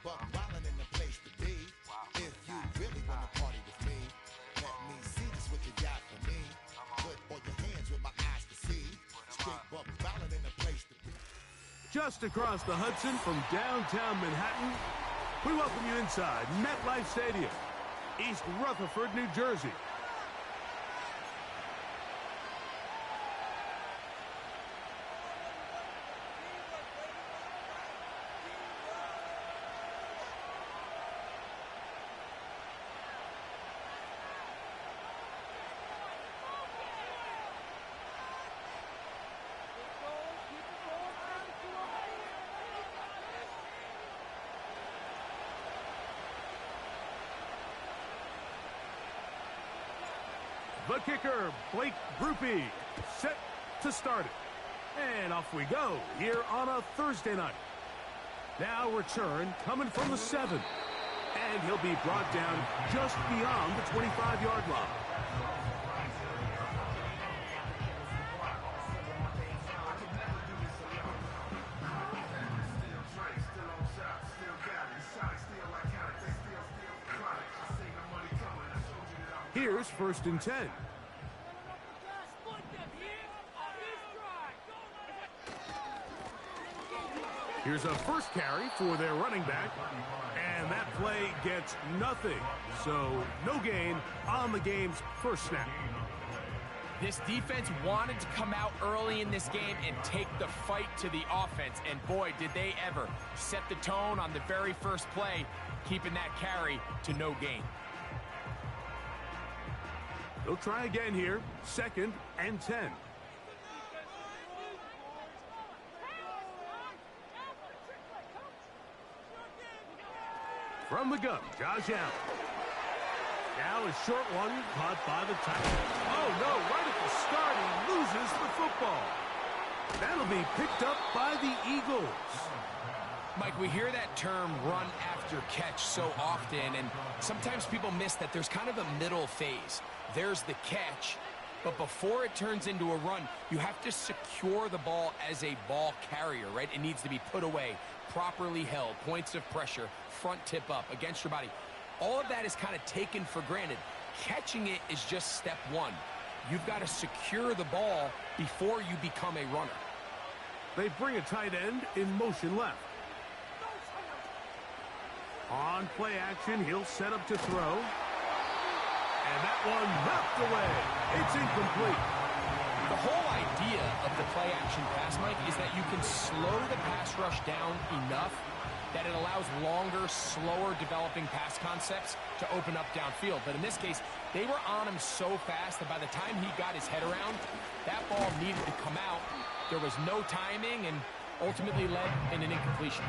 buck wildin' in the place to be. If you really wanna party with me, let me see just what you got for me. Put all your hands with my eyes to see. Straight buck wildin' in the place to be. Just across the Hudson from downtown Manhattan, we welcome you inside MetLife Stadium, East Rutherford, New Jersey. The kicker, Blake Grupe, set to start it. And off we go here on a Thursday night. Now return coming from the 7. And he'll be brought down just beyond the 25-yard line. Here's 1st and 10. Here's a first carry for their running back, and that play gets nothing. So no gain on the game's first snap. This defense wanted to come out early in this game and take the fight to the offense, and boy, did they ever set the tone on the very first play, keeping that carry to no gain. They'll try again here, 2nd and 10. From the gun, Josh Allen. Now a short one caught by the tight end. Oh no, right at the start, he loses the football. That'll be picked up by the Eagles. Mike, we hear that term run after catch so often, and sometimes people miss that there's kind of a middle phase. There's the catch, but before it turns into a run, you have to secure the ball as a ball carrier, right? It needs to be put away, properly held, points of pressure, front tip up against your body. All of that is kind of taken for granted. Catching it is just step one. You've got to secure the ball before you become a runner. They bring a tight end in motion left. On play action, he'll set up to throw. And that one knocked away. It's incomplete. The whole idea of the play action pass, Mike, is that you can slow the pass rush down enough that it allows longer, slower developing pass concepts to open up downfield. But in this case, they were on him so fast that by the time he got his head around, that ball needed to come out. There was no timing and ultimately led in an incompletion.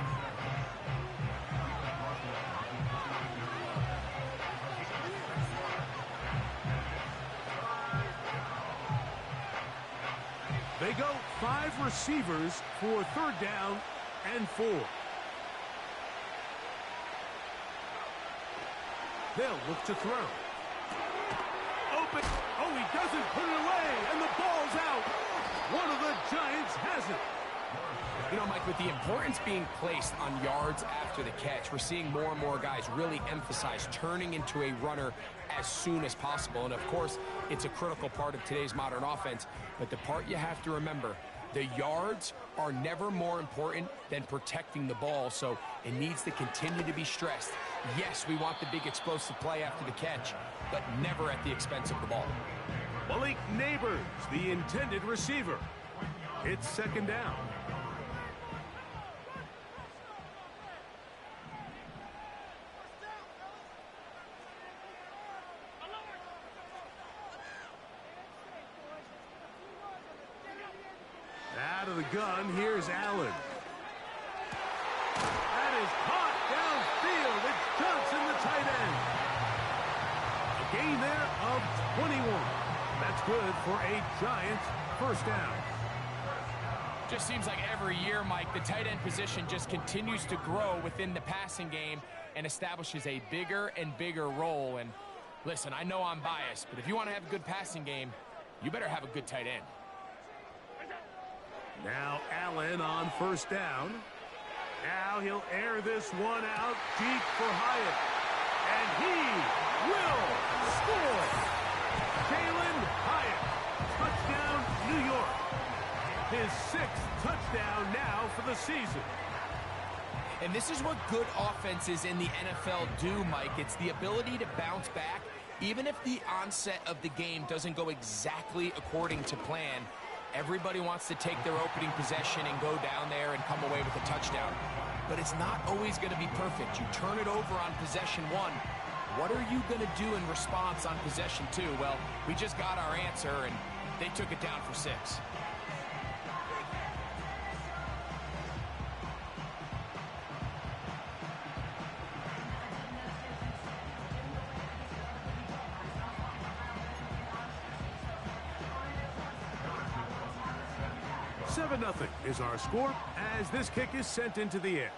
They go 5 receivers for 3rd down and 4. They'll look to throw. Open. Oh, he doesn't put it away, and the ball's out. One of the Giants has it. You know, Mike, with the importance being placed on yards after the catch, we're seeing more and more guys really emphasize turning into a runner as soon as possible. And, of course, it's a critical part of today's modern offense. But the part you have to remember, the yards are never more important than protecting the ball, so it needs to continue to be stressed. Yes, we want the big explosive play after the catch, but never at the expense of the ball. Malik Neighbors, the intended receiver. It's 2nd down. Out of the gun, here's Allen. That is caught downfield. It's Johnson, the tight end. A gain there of 21. That's good for a Giants 1st down. Just seems like every year, Mike, the tight end position just continues to grow within the passing game and establishes a bigger and bigger role. And listen, I know I'm biased, but if you want to have a good passing game, you better have a good tight end. Now Allen on 1st down. Now he'll air this one out deep for Hyatt. And he will score. Jalen Hyatt, touchdown, New York. His 6th touchdown now for the season. And this is what good offenses in the NFL do, Mike. It's the ability to bounce back, even if the onset of the game doesn't go exactly according to plan. Everybody wants to take their opening possession and go down there and come away with a touchdown. But it's not always going to be perfect. You turn it over on possession 1. What are you going to do in response on possession 2? Well, we just got our answer, and they took it down for 6. Nothing is our score as this kick is sent into the air.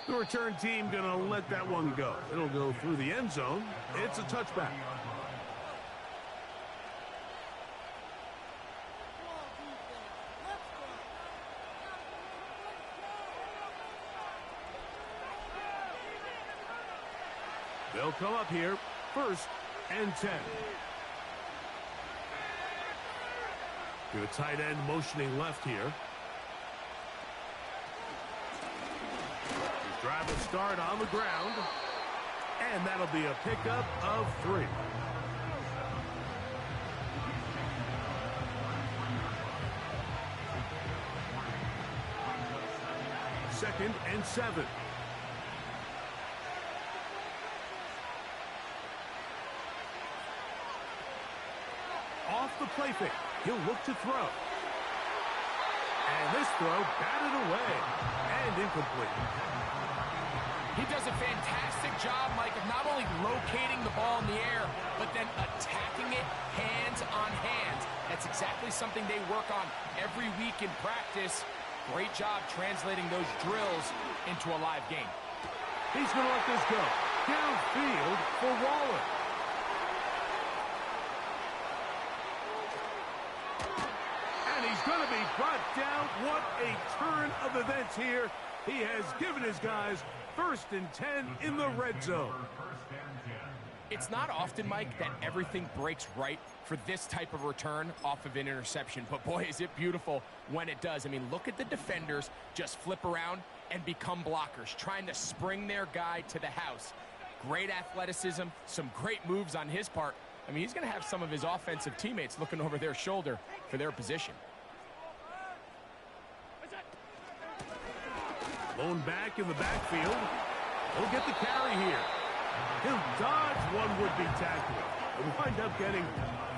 The return team gonna let that one go. It'll go through the end zone. It's a touchback. They'll come up here, 1st and 10. To a tight end motioning left here. His drive will start on the ground. And that'll be a pickup of 3. Second and 7. Off the play fake. He'll look to throw. And this throw batted away and incomplete. He does a fantastic job, Mike, of not only locating the ball in the air, but then attacking it hands on hands. That's exactly something they work on every week in practice. Great job translating those drills into a live game. He's going to let this go. Downfield for Waller. Going to be brought down. What a turn of events here. He has given his guys 1st and 10 in the red zone. It's not often, Mike, that everything breaks right for this type of return off of an interception. But boy, is it beautiful when it does. I mean, look at the defenders just flip around and become blockers, trying to spring their guy to the house. Great athleticism, some great moves on his part. I mean, he's going to have some of his offensive teammates looking over their shoulder for their position. Blown back in the backfield. He'll get the carry here. He'll dodge one would-be tackler and wind up getting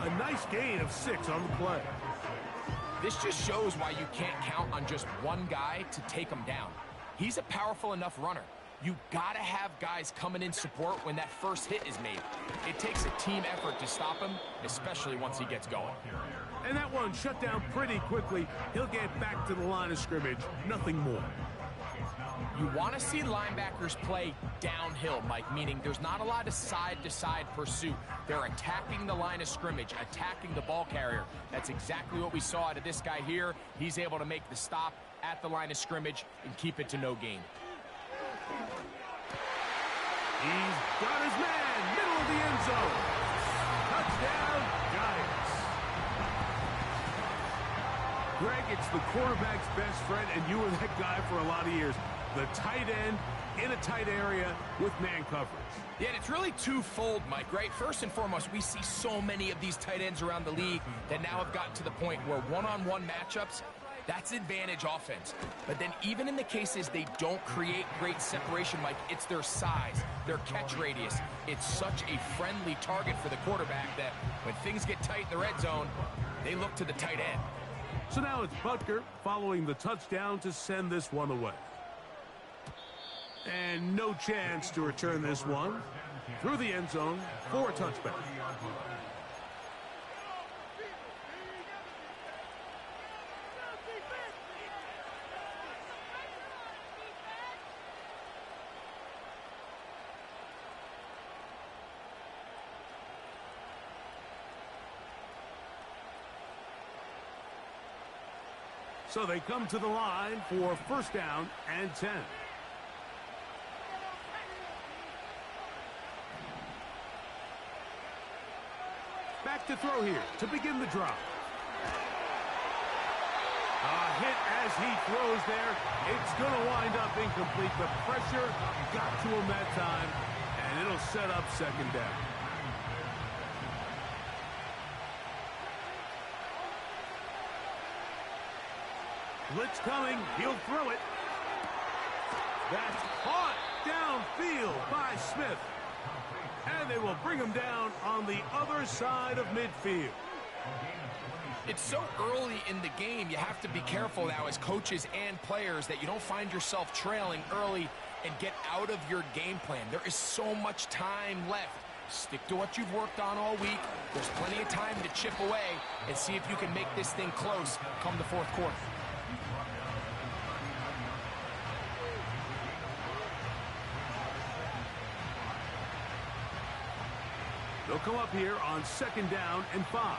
a nice gain of 6 on the play. This just shows why you can't count on just one guy to take him down. He's a powerful enough runner. You gotta have guys coming in support when that first hit is made. It takes a team effort to stop him, especially once he gets going. And that one shut down pretty quickly. He'll get back to the line of scrimmage, nothing more. You want to see linebackers play downhill, Mike, meaning there's not a lot of side-to-side pursuit. They're attacking the line of scrimmage, attacking the ball carrier. That's exactly what we saw out of this guy here. He's able to make the stop at the line of scrimmage and keep it to no gain. He's got his man, middle of the end zone. Touchdown, Giants. Greg, it's the quarterback's best friend, and you were that guy for a lot of years. The tight end in a tight area with man coverage. Yeah, and it's really twofold, Mike, right? First and foremost, we see so many of these tight ends around the league that now have gotten to the point where one-on-one matchups, that's advantage offense. But then even in the cases they don't create great separation, Mike, it's their size, their catch radius. It's such a friendly target for the quarterback that when things get tight in the red zone, they look to the tight end. So now it's Butker following the touchdown to send this one away. And no chance to return this one through the end zone for a touchback. So they come to the line for first down and 10. Back to throw here to begin the drive. A hit as he throws there. It's going to wind up incomplete. The pressure got to him that time, and it'll set up second down. Blitz coming. He'll throw it. That's caught downfield by Smith. And they will bring him down on the other side of midfield. It's so early in the game, you have to be careful now as coaches and players that you don't find yourself trailing early and get out of your game plan. There is so much time left. Stick to what you've worked on all week. There's plenty of time to chip away and see if you can make this thing close come the fourth quarter. They'll come up here on second down and 5.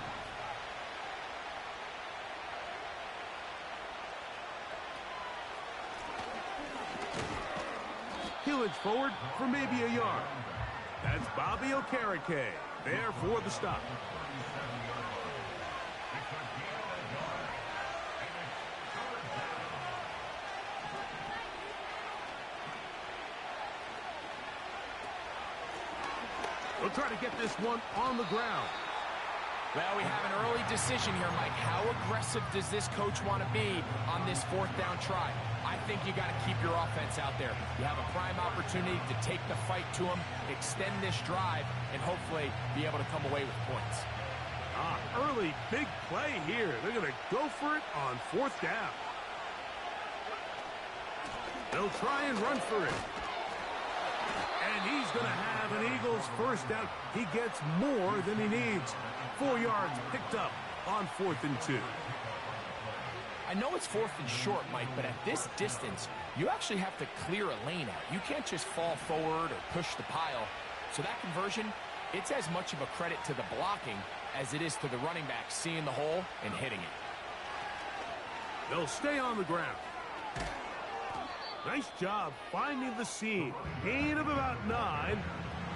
He'll inch forward for maybe a yard. That's Bobby Okereke there for the stop. We'll try to get this one on the ground. Well, we have an early decision here, Mike. How aggressive does this coach want to be on this fourth down try? I think you got to keep your offense out there. You have a prime opportunity to take the fight to them, extend this drive, and hopefully be able to come away with points. Early big play here. They're going to go for it on fourth down. They'll try and run for it. And he's going to have an Eagles first down. He gets more than he needs. 4 yards picked up on 4th and 2. I know it's 4th and short, Mike, but at this distance, you actually have to clear a lane out. You can't just fall forward or push the pile. So that conversion, it's as much of a credit to the blocking as it is to the running back seeing the hole and hitting it. They'll stay on the ground. Nice job finding the seam. Gain of about 9.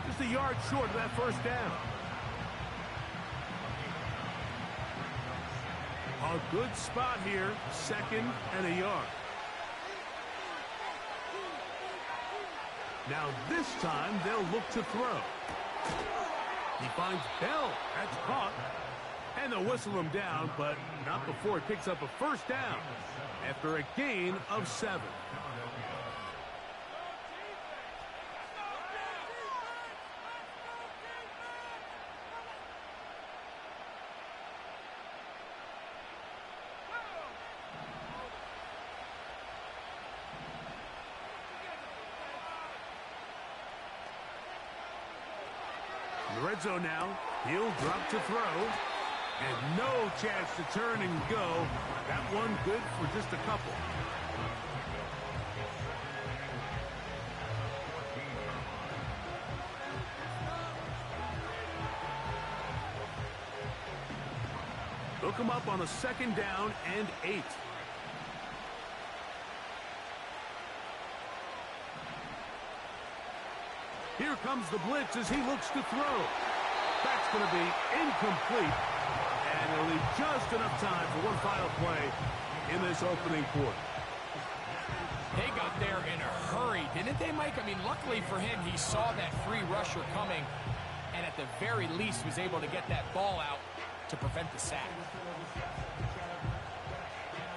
Just a yard short of that first down. A good spot here. 2nd and a yard. Now this time they'll look to throw. He finds Bell. That's caught. And they'll whistle him down, but not before it picks up a first down after a gain of 7. In the red zone now, he'll drop to throw. And no chance to turn and go. That one good for just a couple. They'll come up on a 2nd down and 8. Here comes the blitz as he looks to throw. That's going to be incomplete. And it'll leave just enough time for one final play in this opening quarter. They got there in a hurry, didn't they, Mike? I mean, luckily for him, he saw that free rusher coming and at the very least was able to get that ball out to prevent the sack.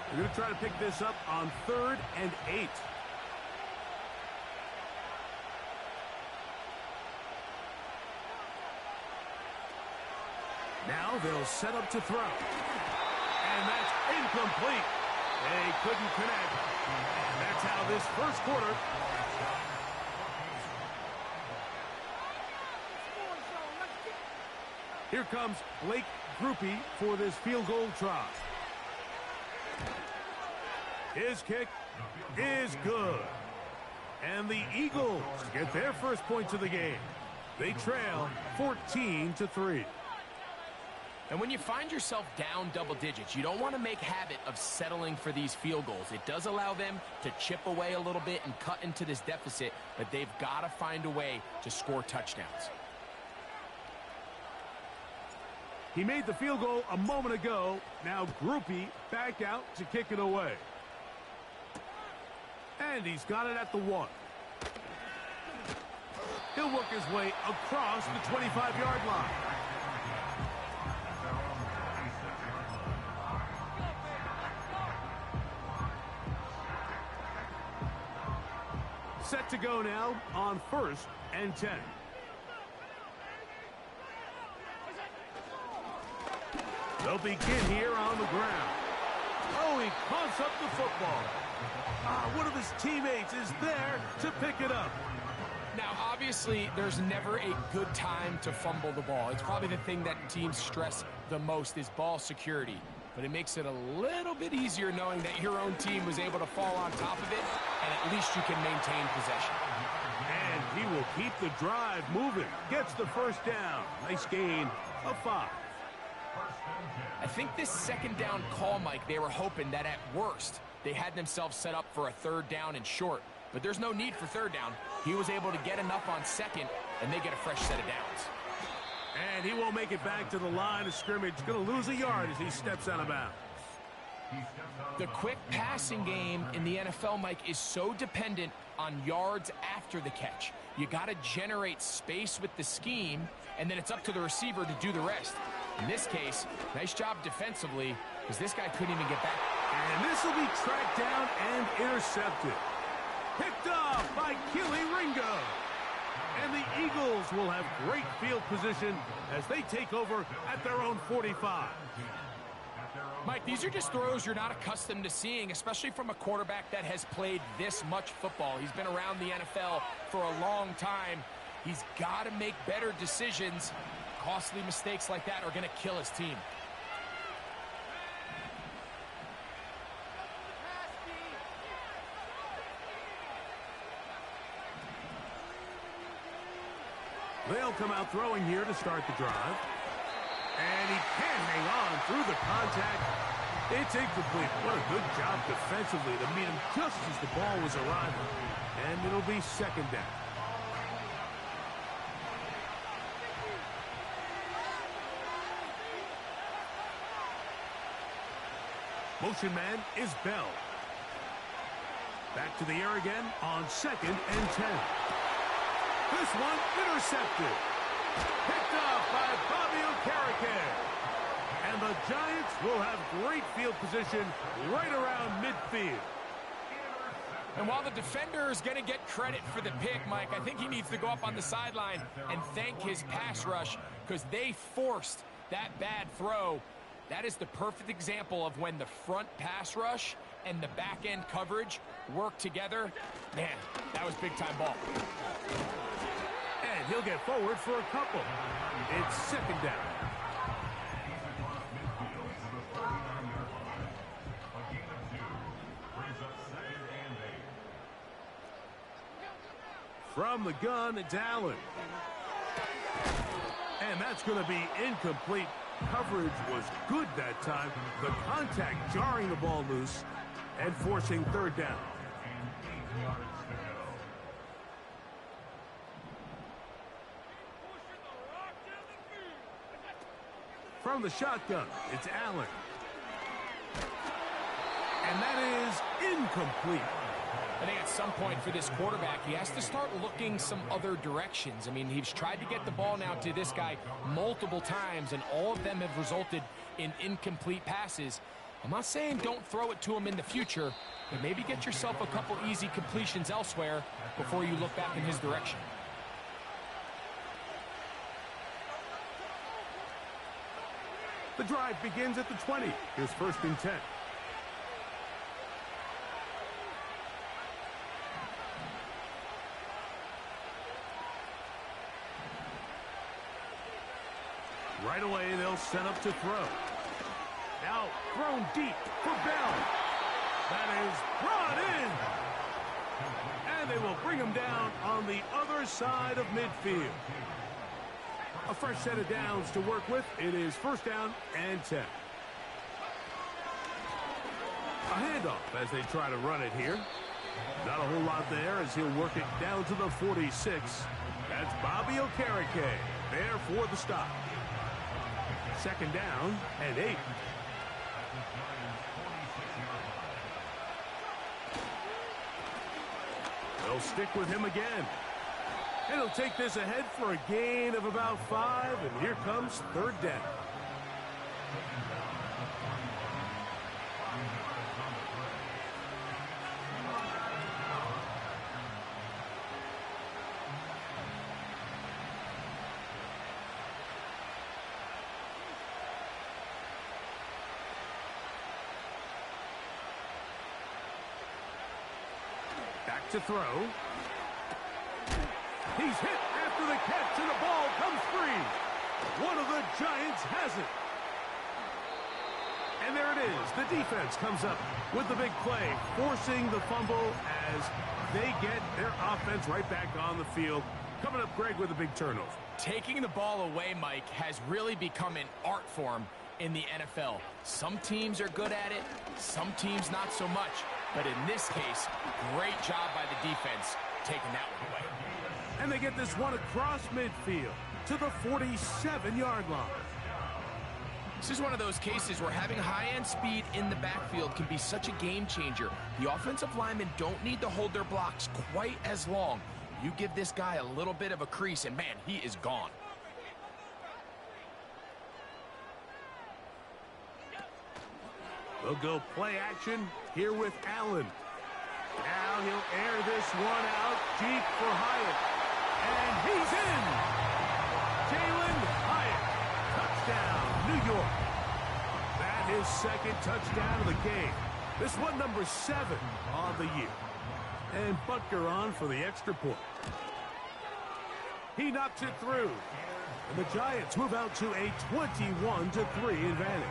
They're going to try to pick this up on 3rd and 8. Now they'll set up to throw. And that's incomplete. They couldn't connect. And that's how this first quarter. Here comes Blake Groupie for this field goal try. His kick is good. And the Eagles get their first points of the game. They trail 14-3. And when you find yourself down double digits, you don't want to make habit of settling for these field goals. It does allow them to chip away a little bit and cut into this deficit, but they've got to find a way to score touchdowns. He made the field goal a moment ago. Now Groupie back out to kick it away. And he's got it at the 1. He'll work his way across the 25-yard line. Set to go now on 1st and 10. They'll begin here on the ground. Oh, he coughs up the football. One of his teammates is there to pick it up. Now, obviously, there's never a good time to fumble the ball. It's probably the thing that teams stress the most is ball security. But it makes it a little bit easier knowing that your own team was able to fall on top of it, and at least you can maintain possession. And he will keep the drive moving. Gets the first down. Nice gain of 5. I think this second down call, Mike, they were hoping that at worst they had themselves set up for a 3rd down and short. But there's no need for 3rd down. He was able to get enough on 2nd, and they get a fresh set of downs. And he won't make it back to the line of scrimmage. Going to lose a yard as he steps out of bounds. The quick passing game in the NFL, Mike, is so dependent on yards after the catch. You got to generate space with the scheme, and then it's up to the receiver to do the rest. In this case, nice job defensively, because this guy couldn't even get back. And this will be tracked down and intercepted. Picked off by Keely Ringo. And the Eagles will have great field position as they take over at their own 45. Mike, these are just throws you're not accustomed to seeing, especially from a quarterback that has played this much football. He's been around the NFL for a long time. He's got to make better decisions. Costly mistakes like that are going to kill his team. They'll come out throwing here to start the drive. And he can hang on through the contact. It's incomplete. What a good job defensively to meet him just as the ball was arriving. And it'll be 2nd down. Motion man is Bell. Back to the air again on 2nd and 10. This one intercepted. Picked off by Bobby Okereke. And the Giants will have great field position right around midfield. And while the defender is going to get credit for the pick, Mike, I think he needs to go up on the sideline and thank his pass rush because they forced that bad throw. That is the perfect example of when the front pass rush and the back end coverage work together. Man, that was big-time ball. And he'll get forward for a couple. It's 2nd down. From the gun, it's Allen. And that's going to be incomplete. Coverage was good that time. The contact jarring the ball loose and forcing 3rd down. From the shotgun, it's Allen. And that is incomplete. I think at some point for this quarterback, he has to start looking some other directions. I mean, he's tried to get the ball now to this guy multiple times, and all of them have resulted in incomplete passes. I'm not saying don't throw it to him in the future, but maybe get yourself a couple easy completions elsewhere before you look back in his direction. The drive begins at the 20. Here's 1st and 10. Right away, they'll set up to throw. Now thrown deep for Bell. That is brought in. And they will bring him down on the other side of midfield. A fresh set of downs to work with. It is first down and 10. A handoff as they try to run it here. Not a whole lot there as he'll work it down to the 46. That's Bobby Okereke there for the stop. Second down and 8. They'll stick with him again. And he'll take this ahead for a gain of about 5, and here comes third down. Back to throw. He's hit after the catch, and the ball comes free. One of the Giants has it. And there it is. The defense comes up with the big play, forcing the fumble as they get their offense right back on the field. Coming up, Greg, with a big turnover. Taking the ball away, Mike, has really become an art form in the NFL. Some teams are good at it, some teams not so much. But in this case, great job by the defense taking that one away. And they get this one across midfield to the 47-yard line. This is one of those cases where having high-end speed in the backfield can be such a game changer. The offensive linemen don't need to hold their blocks quite as long. You give this guy a little bit of a crease, and man, he is gone. They'll go play action here with Allen. Now he'll air this one out deep for Hyatt. And he's in! Jalen Hyatt. Touchdown, New York. That is second touchdown of the game. This one number 7 on the year. And Butker on for the extra point. He knocks it through. And the Giants move out to a 21-3 advantage.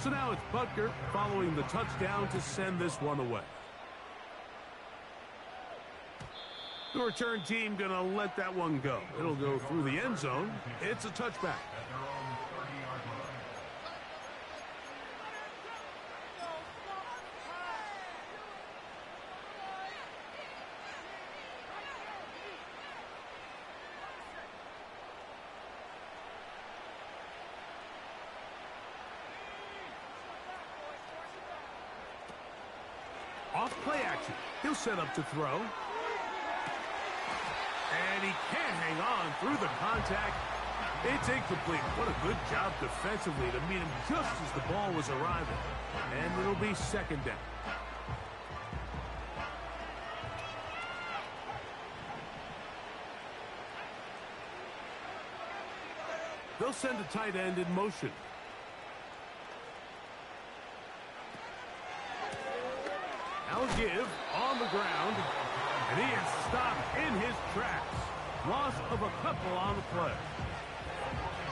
So now it's Butker following the touchdown to send this one away. The return team going to let that one go. It'll go through the end zone. It's a touchback. Off play action. He'll set up to throw. And he can't hang on through the contact. It's incomplete. What a good job defensively to meet him just as the ball was arriving. And it'll be second down. They'll send a tight end in motion. Now give on the ground, and he is stopped in his tracks. Loss of a couple on the play.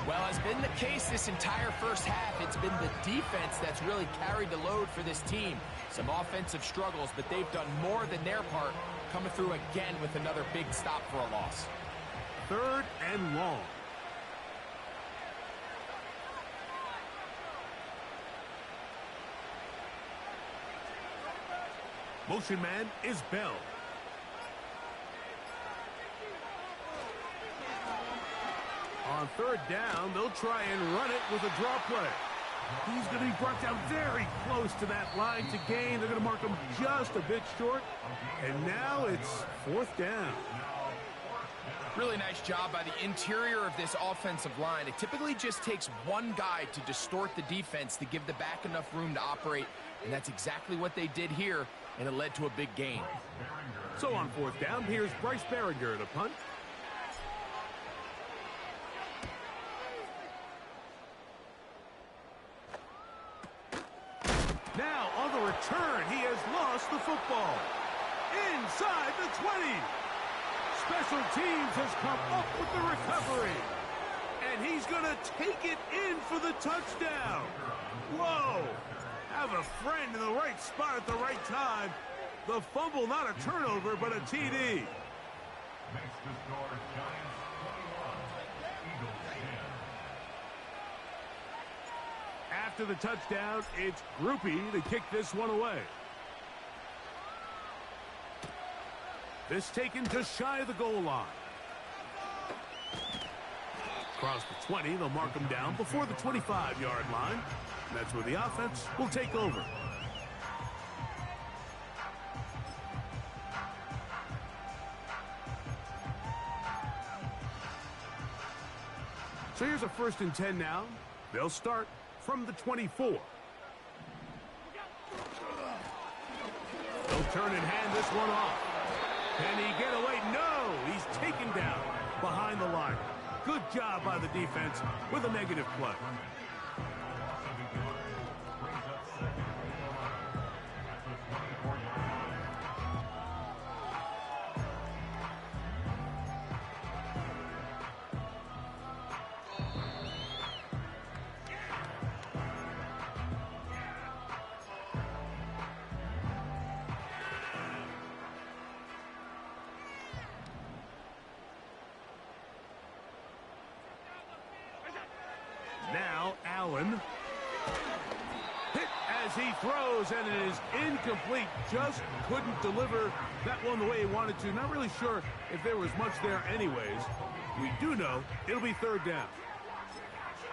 Well, has been the case this entire first half. It's been the defense that's really carried the load for this team. Some offensive struggles, but they've done more than their part, coming through again with another big stop for a loss. Third and long. Motion man is Bell. On third down, they'll try and run it with a draw play. He's going to be brought down very close to that line to gain. They're going to mark him just a bit short. And now it's fourth down. Really nice job by the interior of this offensive line. It typically just takes one guy to distort the defense to give the back enough room to operate. And that's exactly what they did here, and it led to a big gain. So on fourth down, here's Bryce Berringer to punt. Now on the return, he has lost the football. Inside the 20. Special teams has come up with the recovery. And he's going to take it in for the touchdown. Whoa. Have a friend in the right spot at the right time. The fumble, not a turnover, but a TD. After the touchdown, it's Groupie to kick this one away. This taken just shy of the goal line. Across the 20, they'll mark him down before the 25-yard line. That's where the offense will take over. So here's a 1st and 10 now. They'll start from the 24. They'll turn and hand this one off. Can he get away? No! He's taken down behind the line. Good job by the defense with a negative play. Now Allen. Hit as he throws, and it is incomplete. Just couldn't deliver that one the way he wanted to. Not really sure if there was much there anyways. We do know it'll be 3rd down.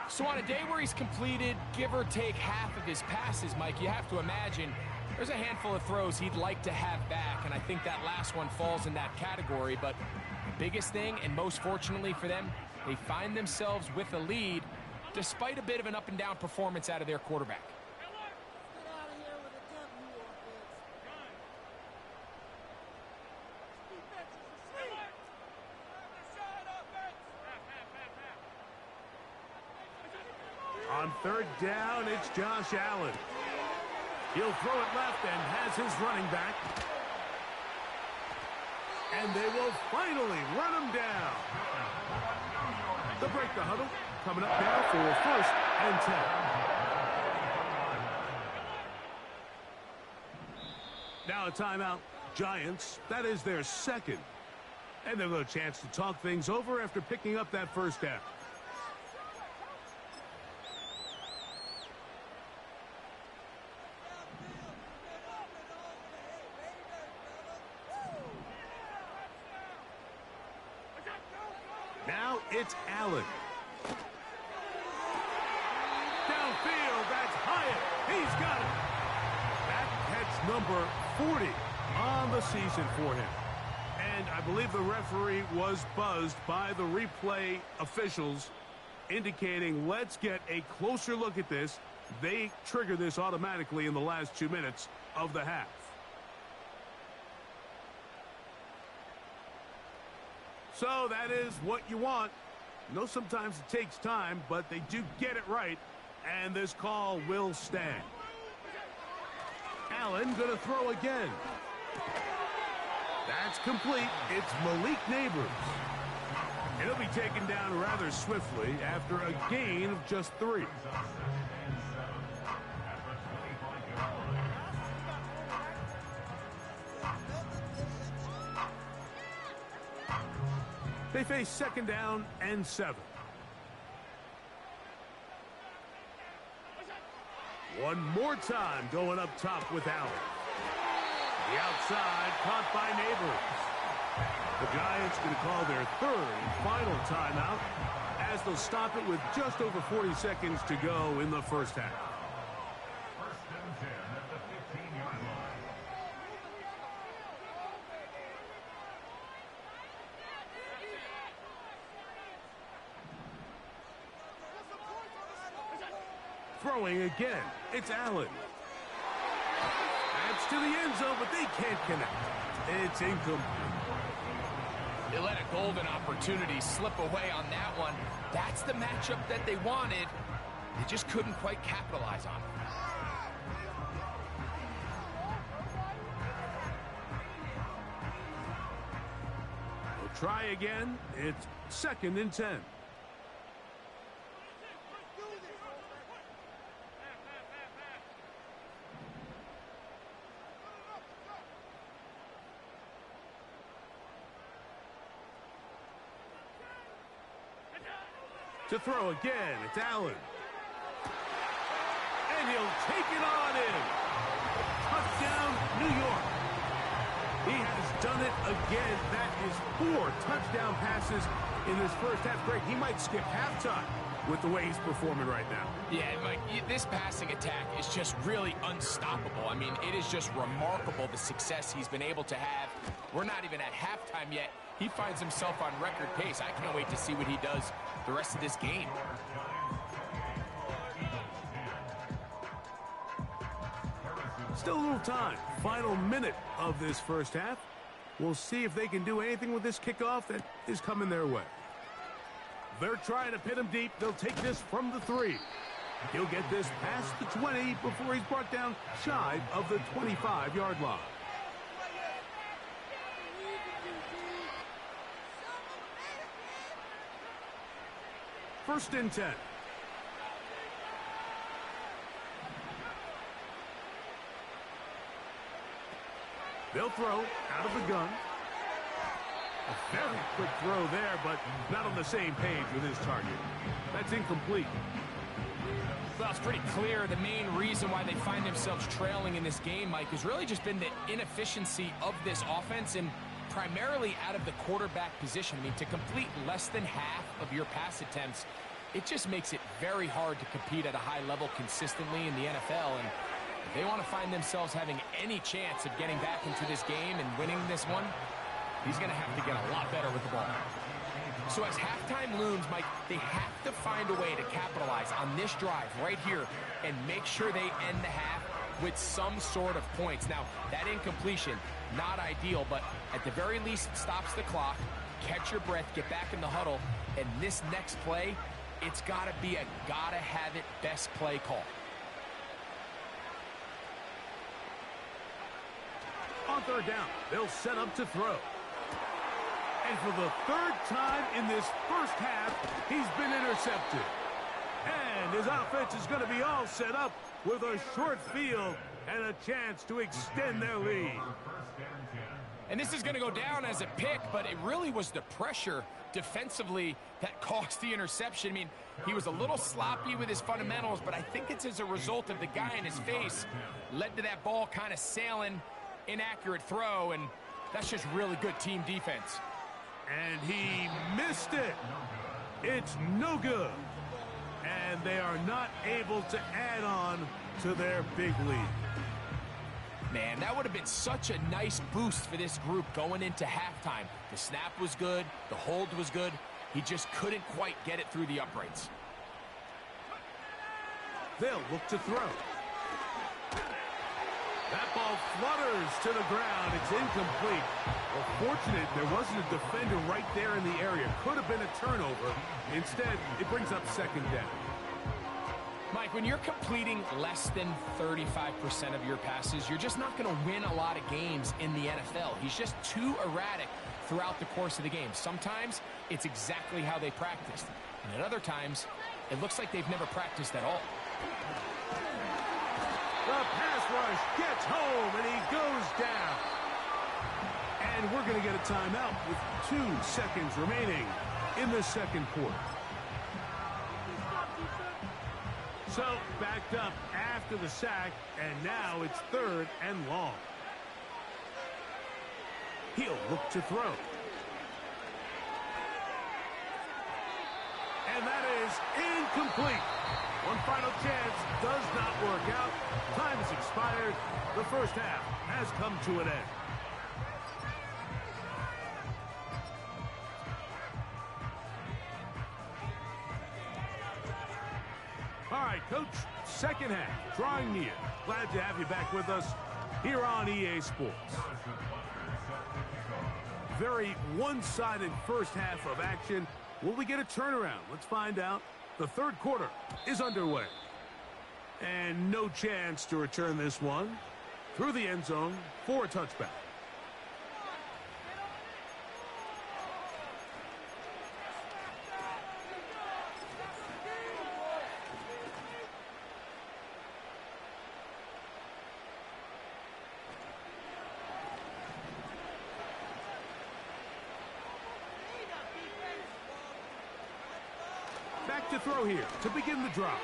So on a day where he's completed, give or take half of his passes, Mike, you have to imagine there's a handful of throws he'd like to have back, and I think that last one falls in that category. But the biggest thing, and most fortunately for them, they find themselves with a lead despite a bit of an up-and-down performance out of their quarterback. On 3rd down, it's Josh Allen. He'll throw it left and has his running back. And they will finally run him down. They'll break the huddle. Coming up now for 1st and 10. Now a timeout. Giants, that is their 2nd. And they'll get a chance to talk things over after picking up that 1st down. Now it's Allen. Downfield, that's Hyatt. He's got it. That catch number 40 on the season for him. And I believe the referee was buzzed by the replay officials indicating, let's get a closer look at this. They trigger this automatically in the last 2 minutes of the half. So that is what you want. I know sometimes it takes time, but they do get it right, and this call will stand. Allen going to throw again. That's complete. It's Malik Neighbors. And he'll be taken down rather swiftly after a gain of just 3. They face 2nd down and 7. One more time going up top with Allen. The outside caught by Neighbors. The Giants going to call their 3rd and final timeout as they'll stop it with just over 40 seconds to go in the 1st half. Throwing again, it's Allen. That's to the end zone, but they can't connect. It's incomplete. They let a golden opportunity slip away on that one. That's the matchup that they wanted. They just couldn't quite capitalize on it. We'll try again. It's 2nd and 10. To throw again, it's Allen. And he'll take it on in. Touchdown, New York. He has done it again. That is 4 touchdown passes in this first half. Greg, he might skip halftime with the way he's performing right now. Yeah, Mike, this passing attack is just really unstoppable. I mean, it is just remarkable the success he's been able to have. We're not even at halftime yet. He finds himself on record pace. I can't wait to see what he does the rest of this game. Still a little time. Final minute of this first half. We'll see if they can do anything with this kickoff that is coming their way. They're trying to pin him deep. They'll take this from the 3. He'll get this past the 20 before he's brought down shy of the 25-yard line. First and 10. They'll throw out of the gun. A very quick throw there, but not on the same page with his target. That's incomplete. Well, it's pretty clear the main reason why they find themselves trailing in this game, Mike, has really just been the inefficiency of this offense and primarily out of the quarterback position. I mean, to complete less than half of your pass attempts, it just makes it very hard to compete at a high level consistently in the NFL. And if they want to find themselves having any chance of getting back into this game and winning this one, he's going to have to get a lot better with the ball. So as halftime looms, Mike, they have to find a way to capitalize on this drive right here and make sure they end the half with some sort of points. Now, that incompletion, not ideal, but at the very least, it stops the clock, catch your breath, get back in the huddle, and this next play, it's got to be a gotta-have-it best play call. On third down, they'll set up to throw. And for the 3rd time in this first half, he's been intercepted. And his offense is going to be all set up with a short field and a chance to extend their lead. And this is going to go down as a pick, but it really was the pressure defensively that caused the interception. I mean, he was a little sloppy with his fundamentals, but I think it's as a result of the guy in his face led to that ball kind of sailing, inaccurate throw, and that's just really good team defense. And he missed it. It's no good. And they are not able to add on to their big lead. Man, that would have been such a nice boost for this group going into halftime. The snap was good. The hold was good. He just couldn't quite get it through the uprights. They'll look to throw. That ball flutters to the ground. It's incomplete. Well, fortunate there wasn't a defender right there in the area. Could have been a turnover. Instead, it brings up second down. Mike, when you're completing less than 35% of your passes, you're just not going to win a lot of games in the NFL. He's just too erratic throughout the course of the game. Sometimes it's exactly how they practiced. And at other times, it looks like they've never practiced at all. The pass rush gets home, and he goes down. And we're going to get a timeout with 2 seconds remaining in the second quarter. So, backed up after the sack, and now it's 3rd and long. He'll look to throw. And that is incomplete. One final chance does not work out. Time has expired. The first half has come to an end. All right, Coach, second half, drawing near. Glad to have you back with us here on EA Sports. Very one-sided first half of action. Will we get a turnaround? Let's find out. The third quarter is underway. And no chance to return this one through the end zone for a touchback. to throw here to begin the drive.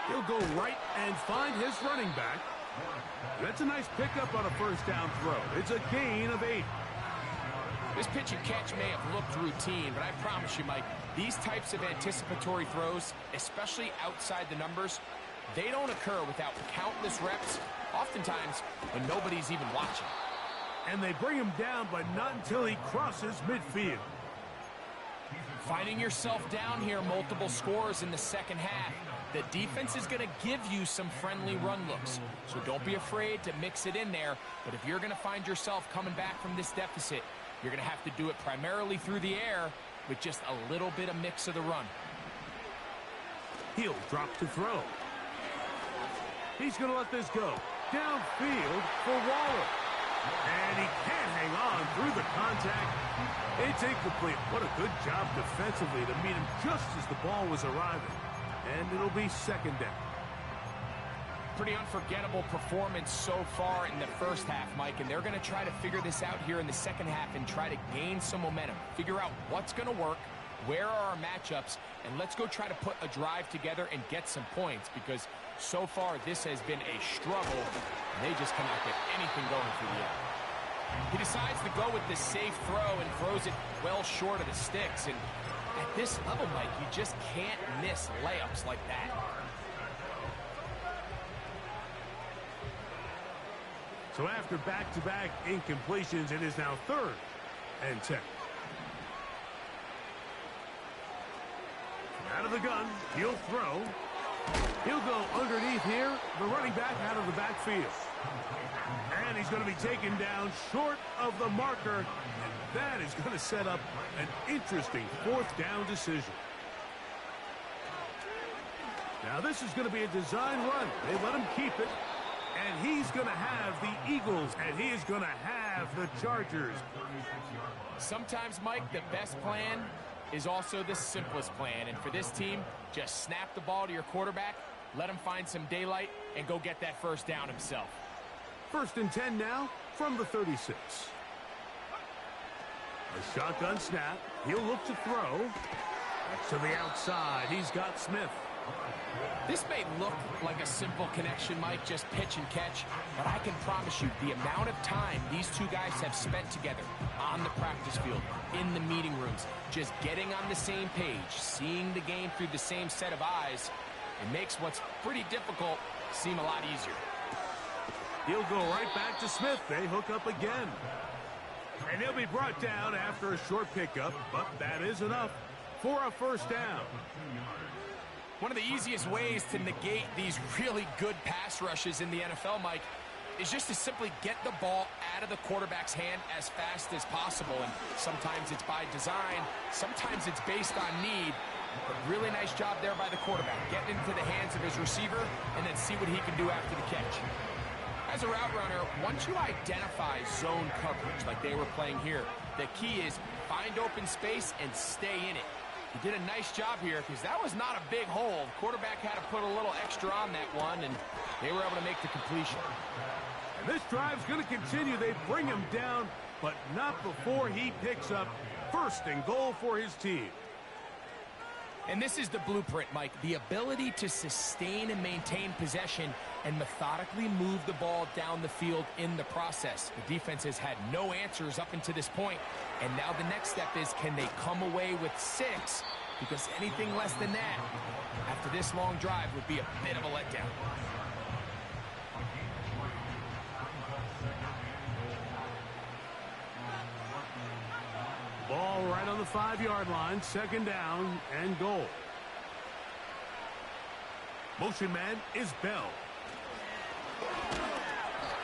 He'll go right and find his running back. That's a nice pickup on a first down throw. It's a gain of 8. This pitch and catch may have looked routine, but I promise you, Mike, these types of anticipatory throws, especially outside the numbers, they don't occur without countless reps, oftentimes when nobody's even watching. And they bring him down, but not until he crosses midfield. Finding yourself down here, multiple scores in the second half. The defense is going to give you some friendly run looks, so don't be afraid to mix it in there. But if you're going to find yourself coming back from this deficit, you're going to have to do it primarily through the air with just a little bit of mix of the run. He'll drop to throw. He's going to let this go. Downfield for Waller. And he can't hang on through the contact. It's incomplete. What a good job defensively to meet him just as the ball was arriving. And it'll be second down. Pretty unforgettable performance so far in the first half, Mike, and they're going to try to figure this out here in the second half and try to gain some momentum. Figure out what's going to work, where are our matchups, and let's go try to put a drive together and get some points, because so far this has been a struggle, and they just cannot get anything going through the air. He decides to go with the safe throw and throws it well short of the sticks, and at this level, Mike, you just can't miss layups like that. So after back-to-back incompletions, it is now 3rd and 10. Out of the gun, he'll throw. He'll go underneath here, the running back out of the backfield. And he's going to be taken down short of the marker. And that is going to set up an interesting 4th down decision. Now this is going to be a design run. They let him keep it. And he's going to have the Eagles, and he is going to have the Chargers. Sometimes, Mike, the best plan is also the simplest plan. And for this team, just snap the ball to your quarterback, let him find some daylight, and go get that first down himself. 1st and 10 now from the 36. A shotgun snap. He'll look to throw. That's to the outside. He's got Smith. This may look like a simple connection, Mike, just pitch and catch, but I can promise you the amount of time these two guys have spent together on the practice field, in the meeting rooms, just getting on the same page, seeing the game through the same set of eyes, it makes what's pretty difficult seem a lot easier. He'll go right back to Smith. They hook up again. And he'll be brought down after a short pickup, but that is enough for a first down. One of the easiest ways to negate these really good pass rushes in the NFL, Mike, is just to simply get the ball out of the quarterback's hand as fast as possible. And sometimes it's by design, sometimes it's based on need. But really nice job there by the quarterback, getting into the hands of his receiver and then see what he can do after the catch. As a route runner, once you identify zone coverage like they were playing here, the key is find open space and stay in it. He did a nice job here because that was not a big hole. The quarterback had to put a little extra on that one, and they were able to make the completion. And this drive's going to continue. They bring him down, but not before he picks up 1st and goal for his team. And this is the blueprint, Mike. The ability to sustain and maintain possession and methodically move the ball down the field in the process. The defense has had no answers up until this point, and now the next step is, can they come away with 6? Because anything less than that, after this long drive, would be a bit of a letdown. Ball right on the 5-yard line, 2nd down and goal. Motion man is Bell.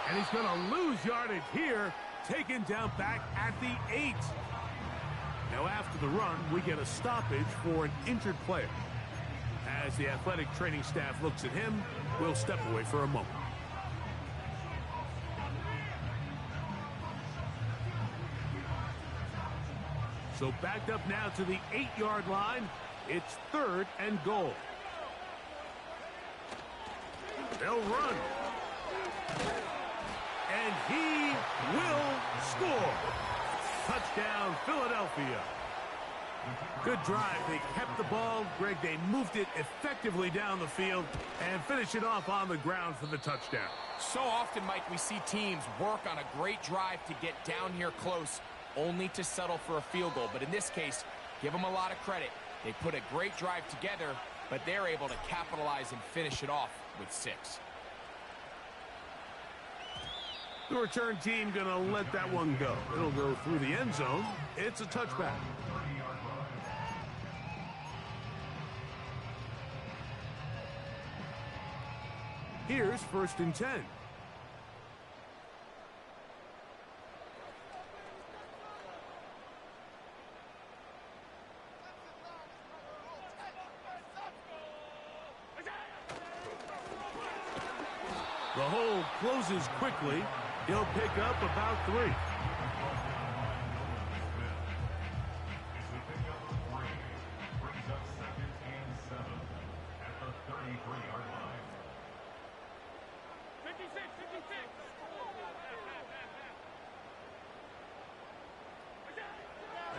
And he's going to lose yardage here, taken down back at the 8. Now after the run, we get a stoppage for an injured player. As the athletic training staff looks at him, we'll step away for a moment. So backed up now to the 8-yard line. It's 3rd and goal. They'll run. And he will score. Touchdown, Philadelphia. Good drive. They kept the ball. Greg, they moved it effectively down the field and finish it off on the ground for the touchdown. So often, Mike, we see teams work on a great drive to get down here close, only to settle for a field goal. But in this case, give them a lot of credit. They put a great drive together, but they're able to capitalize and finish it off with 6. The return team going to let that one go. It'll go through the end zone. It's a touchback. Here's 1st and 10. The hole closes quickly. He'll pick up about 3.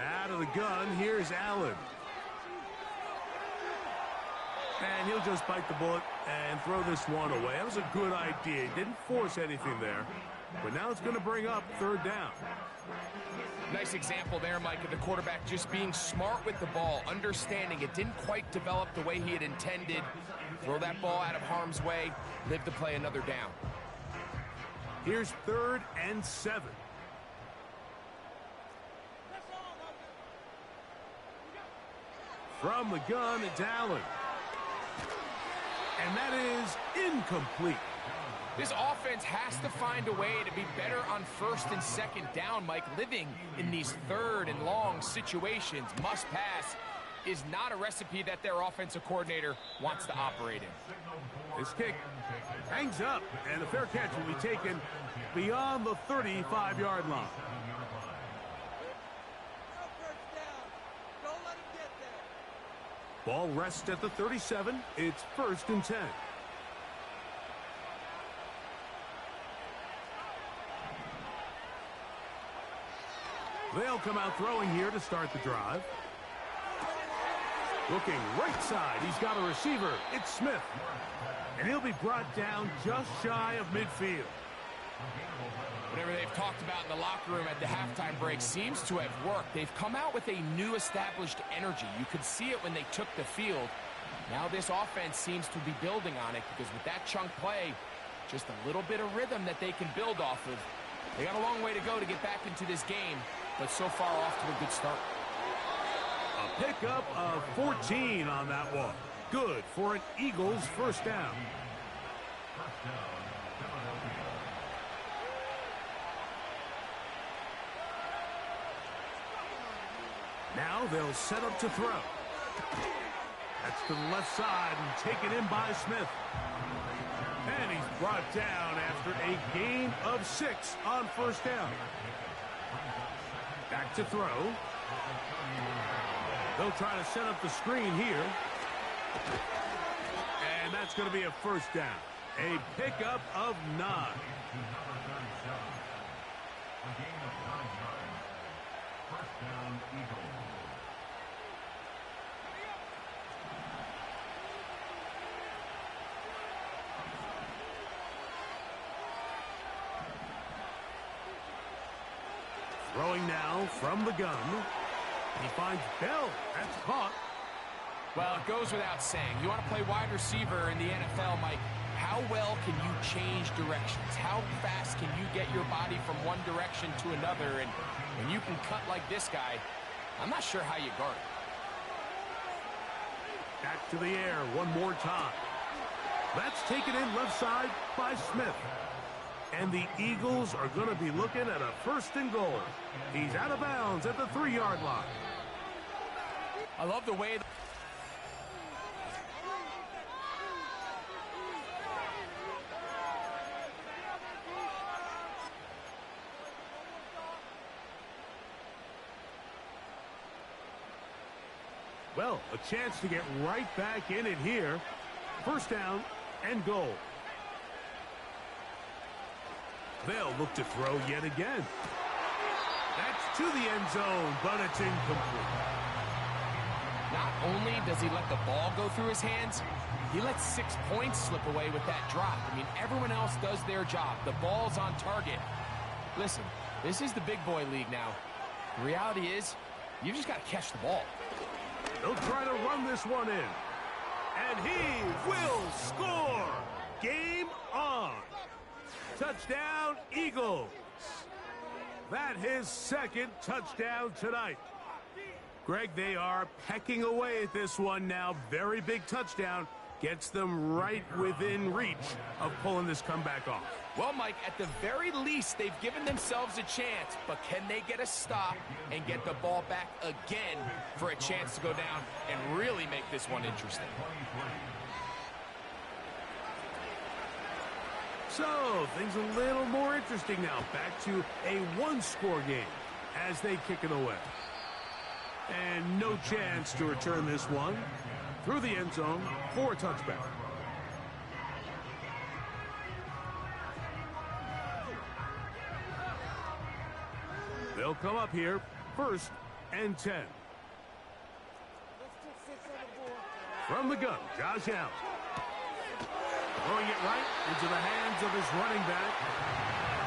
Out of the gun, here's Allen. And he'll just bite the bullet and throw this one away. That was a good idea. He didn't force anything there. But now it's going to bring up 3rd down. Nice example there, Mike, of the quarterback just being smart with the ball, understanding it didn't quite develop the way he had intended. Throw that ball out of harm's way, live to play another down. Here's 3rd and 7. From the gun, it's Allen. And that is incomplete. This offense has to find a way to be better on 1st and 2nd down, Mike. Living in these 3rd and long situations, must pass, is not a recipe that their offensive coordinator wants to operate in. This kick hangs up, and a fair catch will be taken beyond the 35-yard line. Ball rests at the 37. It's 1st and 10. They'll come out throwing here to start the drive. Looking right side. He's got a receiver. It's Smith. And he'll be brought down just shy of midfield. Whatever they've talked about in the locker room at the halftime break seems to have worked. They've come out with a new established energy. You could see it when they took the field. Now this offense seems to be building on it because with that chunk play, just a little bit of rhythm that they can build off of. They got a long way to go to get back into this game, but so far off to a good start. A pickup of 14 on that one. Good for an Eagles 1st down. Now they'll set up to throw. That's to the left side and taken in by Smith. And he's brought down after a gain of 6 on 1st down. Back to throw. They'll try to set up the screen here. And that's going to be a 1st down. A pickup of 9. Throwing now from the gun. He finds Bell. That's caught. Well, it goes without saying. You want to play wide receiver in the NFL, Mike. How well can you change directions? How fast can you get your body from one direction to another? And when you can cut like this guy, I'm not sure how you guard it. Back to the air one more time. That's taken in left side by Smith. And the Eagles are going to be looking at a 1st and goal. He's out of bounds at the 3-yard line. I love the way... Well, a chance to get right back in it here. 1st down and goal. They'll look to throw yet again. That's to the end zone, but it's incomplete. only does he let the ball go through his hands, he lets 6 points slip away with that drop. I mean, everyone else does their job. The ball's on target. Listen, this is the big boy league now. The reality is, you just got to catch the ball. They'll try to run this one in. And he will score! Game on! Touchdown, Eagles! That his second touchdown tonight. Greg, they are pecking away at this one now. Very big touchdown. Gets them right within reach of pulling this comeback off. Well, Mike, at the very least, they've given themselves a chance, but can they get a stop and get the ball back again for a chance to go down and really make this one interesting? So, things a little more interesting now. Back to a one-score game as they kick it away. And no chance to return this one through the end zone for a touchback. They'll come up here, 1st and 10. From the gun, Josh Allen. Throwing it right into the hands of his running back.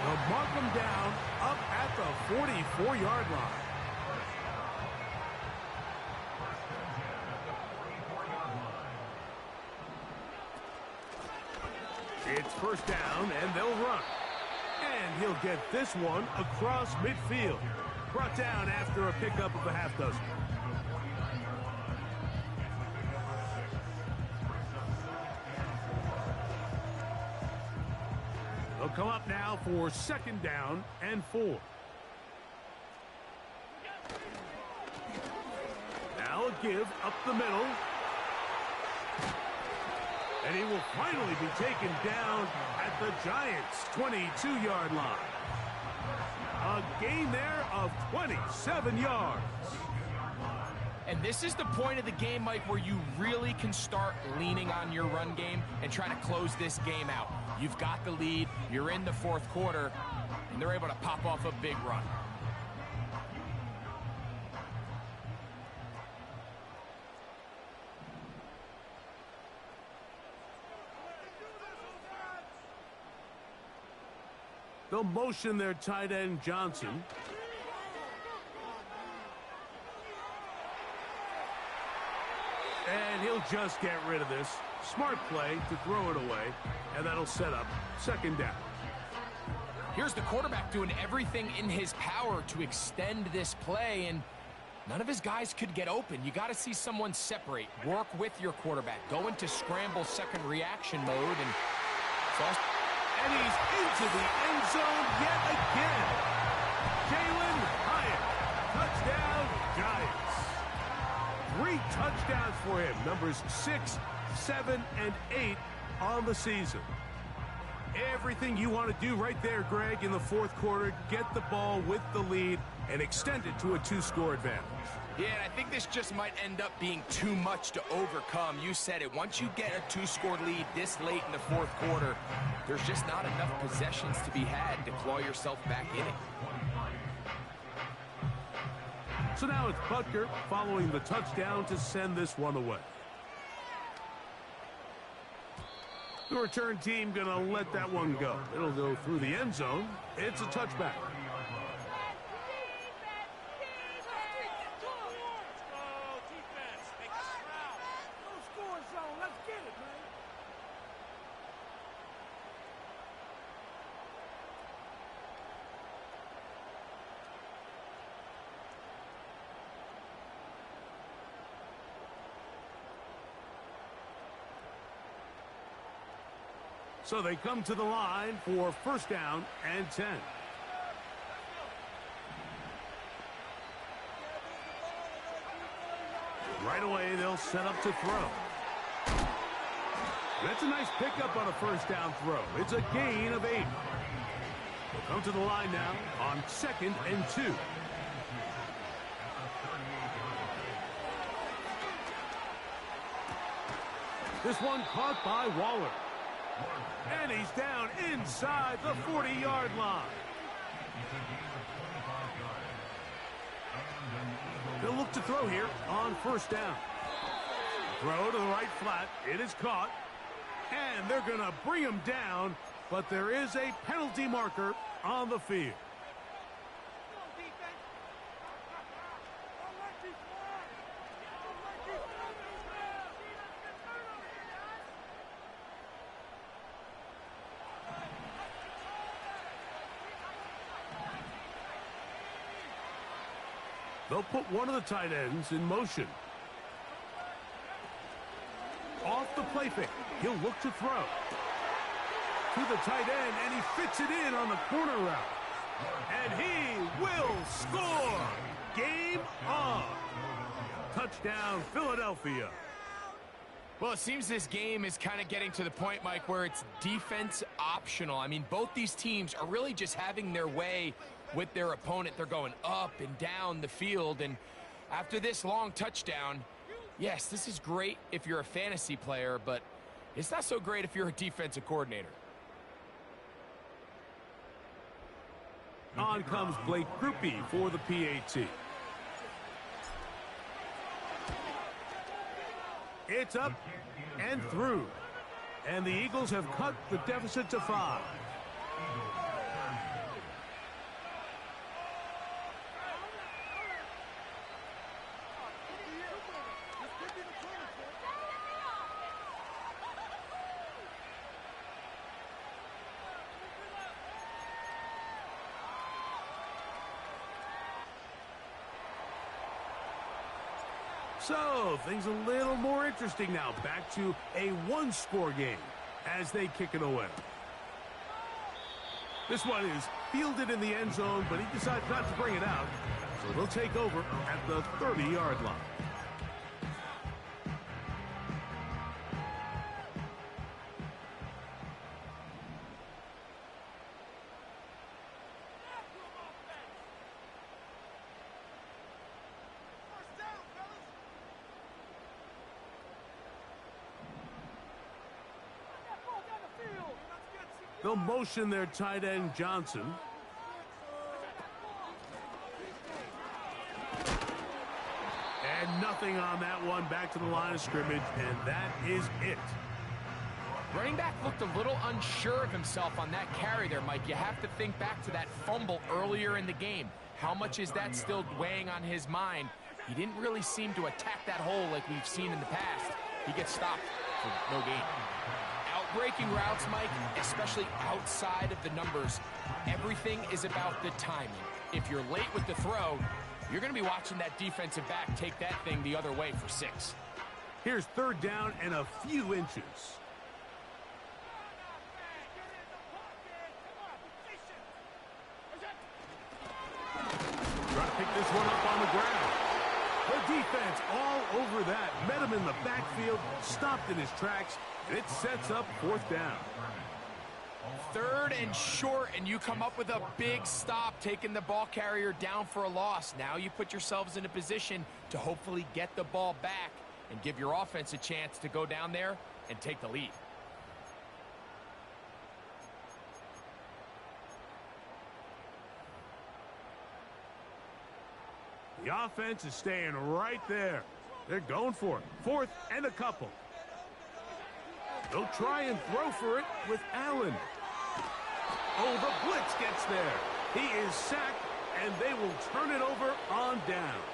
They'll mark him down up at the 44-yard line. It's 1st down, and they'll run. And he'll get this one across midfield. Brought down after a pickup of a half dozen. They'll come up now for 2nd down and 4. Now a give up the middle. And he will finally be taken down at the Giants' 22-yard line. A gain there of 27 yards. And this is the point of the game, Mike, where you really can start leaning on your run game and try to close this game out. You've got the lead, you're in the 4th quarter, and they're able to pop off a big run. They'll motion their tight end, Johnson. And he'll just get rid of this. Smart play to throw it away, and that'll set up 2nd down. Here's the quarterback doing everything in his power to extend this play, and none of his guys could get open. You got to see someone separate. Work with your quarterback. Go into scramble second reaction mode, and and he's into the end zone yet again. Jalen Hyatt. Touchdown, Giants. 3 touchdowns for him. Numbers 6, 7, and 8 on the season. Everything you want to do right there, Greg, in the 4th quarter. Get the ball with the lead and extend it to a 2-score advantage. Yeah, and I think this just might end up being too much to overcome. You said it. Once you get a 2-score lead this late in the 4th quarter, there's just not enough possessions to be had to claw yourself back in it. So now it's Butker following the touchdown to send this one away. The return team going to let that one go. It'll go through the end zone. It's a touchback. So they come to the line for 1st down and 10. Right away, they'll set up to throw. That's a nice pickup on a 1st down throw. It's a gain of 8. They'll come to the line now on 2nd and 2. This one caught by Waller. And he's down inside the 40-yard line. They'll look to throw here on 1st down. Throw to the right flat. It is caught. And they're going to bring him down, but there is a penalty marker on the field. They'll put one of the tight ends in motion. Off the play fake. He'll look to throw. To the tight end, and he fits it in on the corner route. And he will score. Game on. Touchdown, Philadelphia. Well, it seems this game is kind of getting to the point, Mike, where it's defense optional. I mean, both these teams are really just having their way with their opponent. They're going up and down the field, and after this long touchdown, yes, this is great if you're a fantasy player, but it's not so great if you're a defensive coordinator. On comes Blake Groupie for the PAT. It's up and through. And the Eagles have cut the deficit to 5. So, things a little more interesting now. Back to a one-score game as they kick it away. This one is fielded in the end zone, but he decides not to bring it out. So they'll take over at the 30-yard line. They'll motion their tight end, Johnson. And nothing on that one. Back to the line of scrimmage, and that is it. Running back looked a little unsure of himself on that carry there, Mike. You have to think back to that fumble earlier in the game. How much is that still weighing on his mind? He didn't really seem to attack that hole like we've seen in the past. He gets stopped for no gain. Breaking routes, Mike, especially outside of the numbers, everything is about the timing. If you're late with the throw, you're going to be watching that defensive back take that thing the other way for 6. Here's third down and a few inches. Try to pick this one up on the ground. The defense all over that. Met him in the backfield, stopped in his tracks. It sets up fourth down. 3rd and short, and you come up with a big stop, taking the ball carrier down for a loss. Now you put yourselves in a position to hopefully get the ball back and give your offense a chance to go down there and take the lead. The offense is staying right there. They're going for it. 4th and a couple. They'll try and throw for it with Allen. Oh, the blitz gets there. He is sacked, and they will turn it over on downs.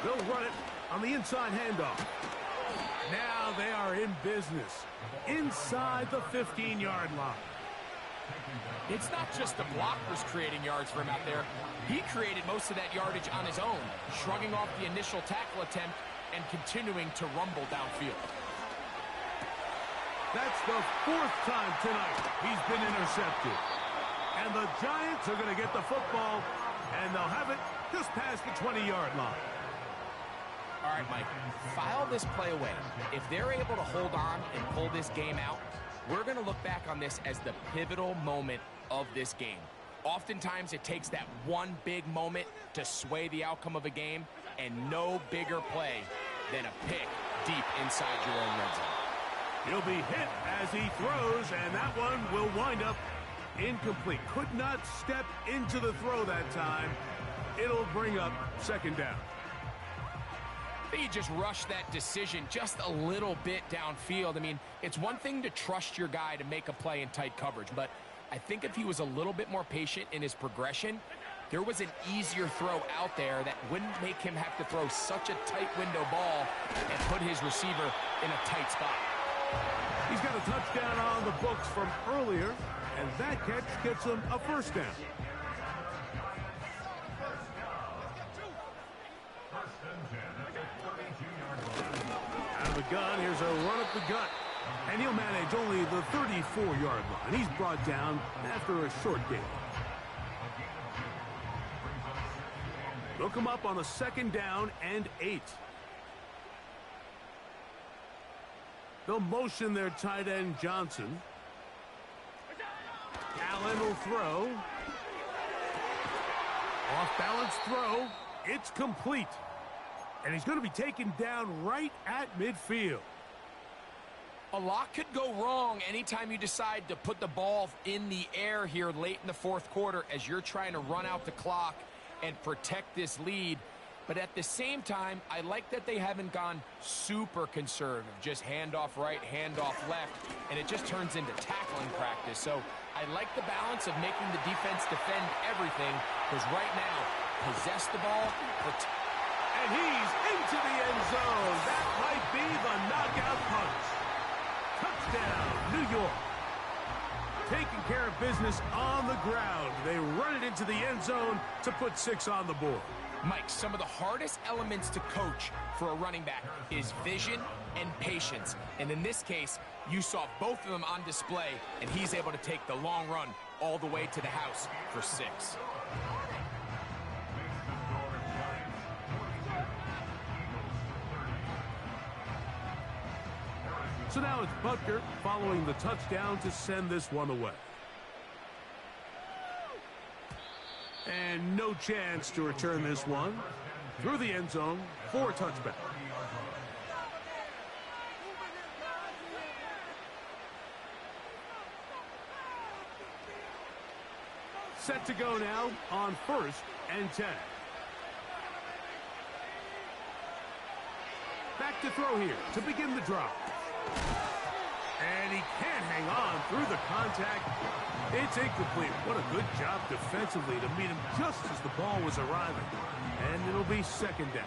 They'll run it on the inside handoff. Now they are in business inside the 15-yard line. It's not just the blockers creating yards for him out there. He created most of that yardage on his own, shrugging off the initial tackle attempt and continuing to rumble downfield. That's the 4th time tonight he's been intercepted. And the Giants are going to get the football, and they'll have it just past the 20-yard line. All right, Mike, file this play away. If they're able to hold on and pull this game out, we're going to look back on this as the pivotal moment of this game. Oftentimes, it takes that one big moment to sway the outcome of a game, and no bigger play than a pick deep inside your own red zone. He'll be hit as he throws, and that one will wind up incomplete. Could not step into the throw that time. It'll bring up second down. I think you just rushed that decision just a little bit downfield. I mean, it's one thing to trust your guy to make a play in tight coverage, but I think if he was a little bit more patient in his progression, there was an easier throw out there that wouldn't make him have to throw such a tight window ball and put his receiver in a tight spot. He's got a touchdown on the books from earlier, and that catch gets him a first down. Out of the gun, here's a run up the gut. And he'll manage only the 34-yard line. He's brought down after a short gain. They'll come up on a second down and 8. They'll motion their tight end Johnson. Allen will throw. Off-balance throw. It's complete. And he's going to be taken down right at midfield. A lot could go wrong anytime you decide to put the ball in the air here late in the fourth quarter as you're trying to run out the clock and protect this lead. But at the same time, I like that they haven't gone super conservative. Just handoff right, handoff left, and it just turns into tackling practice. So I like the balance of making the defense defend everything, because right now, possess the ball, and he's into the end zone. That might be the knockout punch. Touchdown, New York. Taking care of business on the ground. They run it into the end zone to put 6 on the board. Mike, some of the hardest elements to coach for a running back is vision and patience. And in this case, you saw both of them on display, and he's able to take the long run all the way to the house for 6. So now it's Butker following the touchdown to send this one away. And no chance to return this one through the end zone for a touchback. Set to go now on 1st and 10. Back to throw here to begin the drive. And he can't hang on through the contact. It's incomplete. What a good job defensively to meet him just as the ball was arriving. And it'll be second down.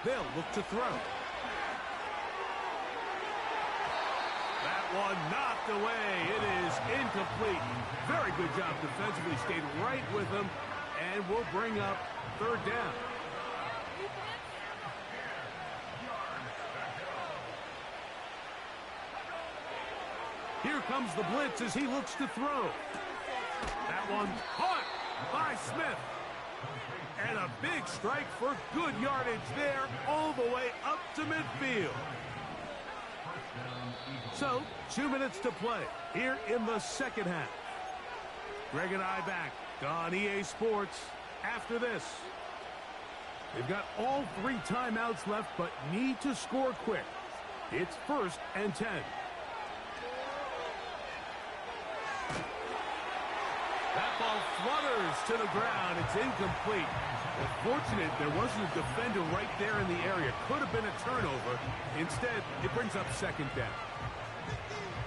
They'll look to throw. That one knocked away. It is incomplete. Very good job defensively. Stayed right with him. And we'll bring up third down. Here comes the blitz as he looks to throw. That one caught by Smith. And a big strike for good yardage there all the way up to midfield. So, 2 minutes to play here in the second half. Greg and I back on EA Sports after this. They've got all 3 timeouts left, but need to score quick. It's 1st and 10. That ball flutters to the ground. It's incomplete. Fortunate there wasn't a defender right there in the area. Could have been a turnover. Instead, it brings up second down.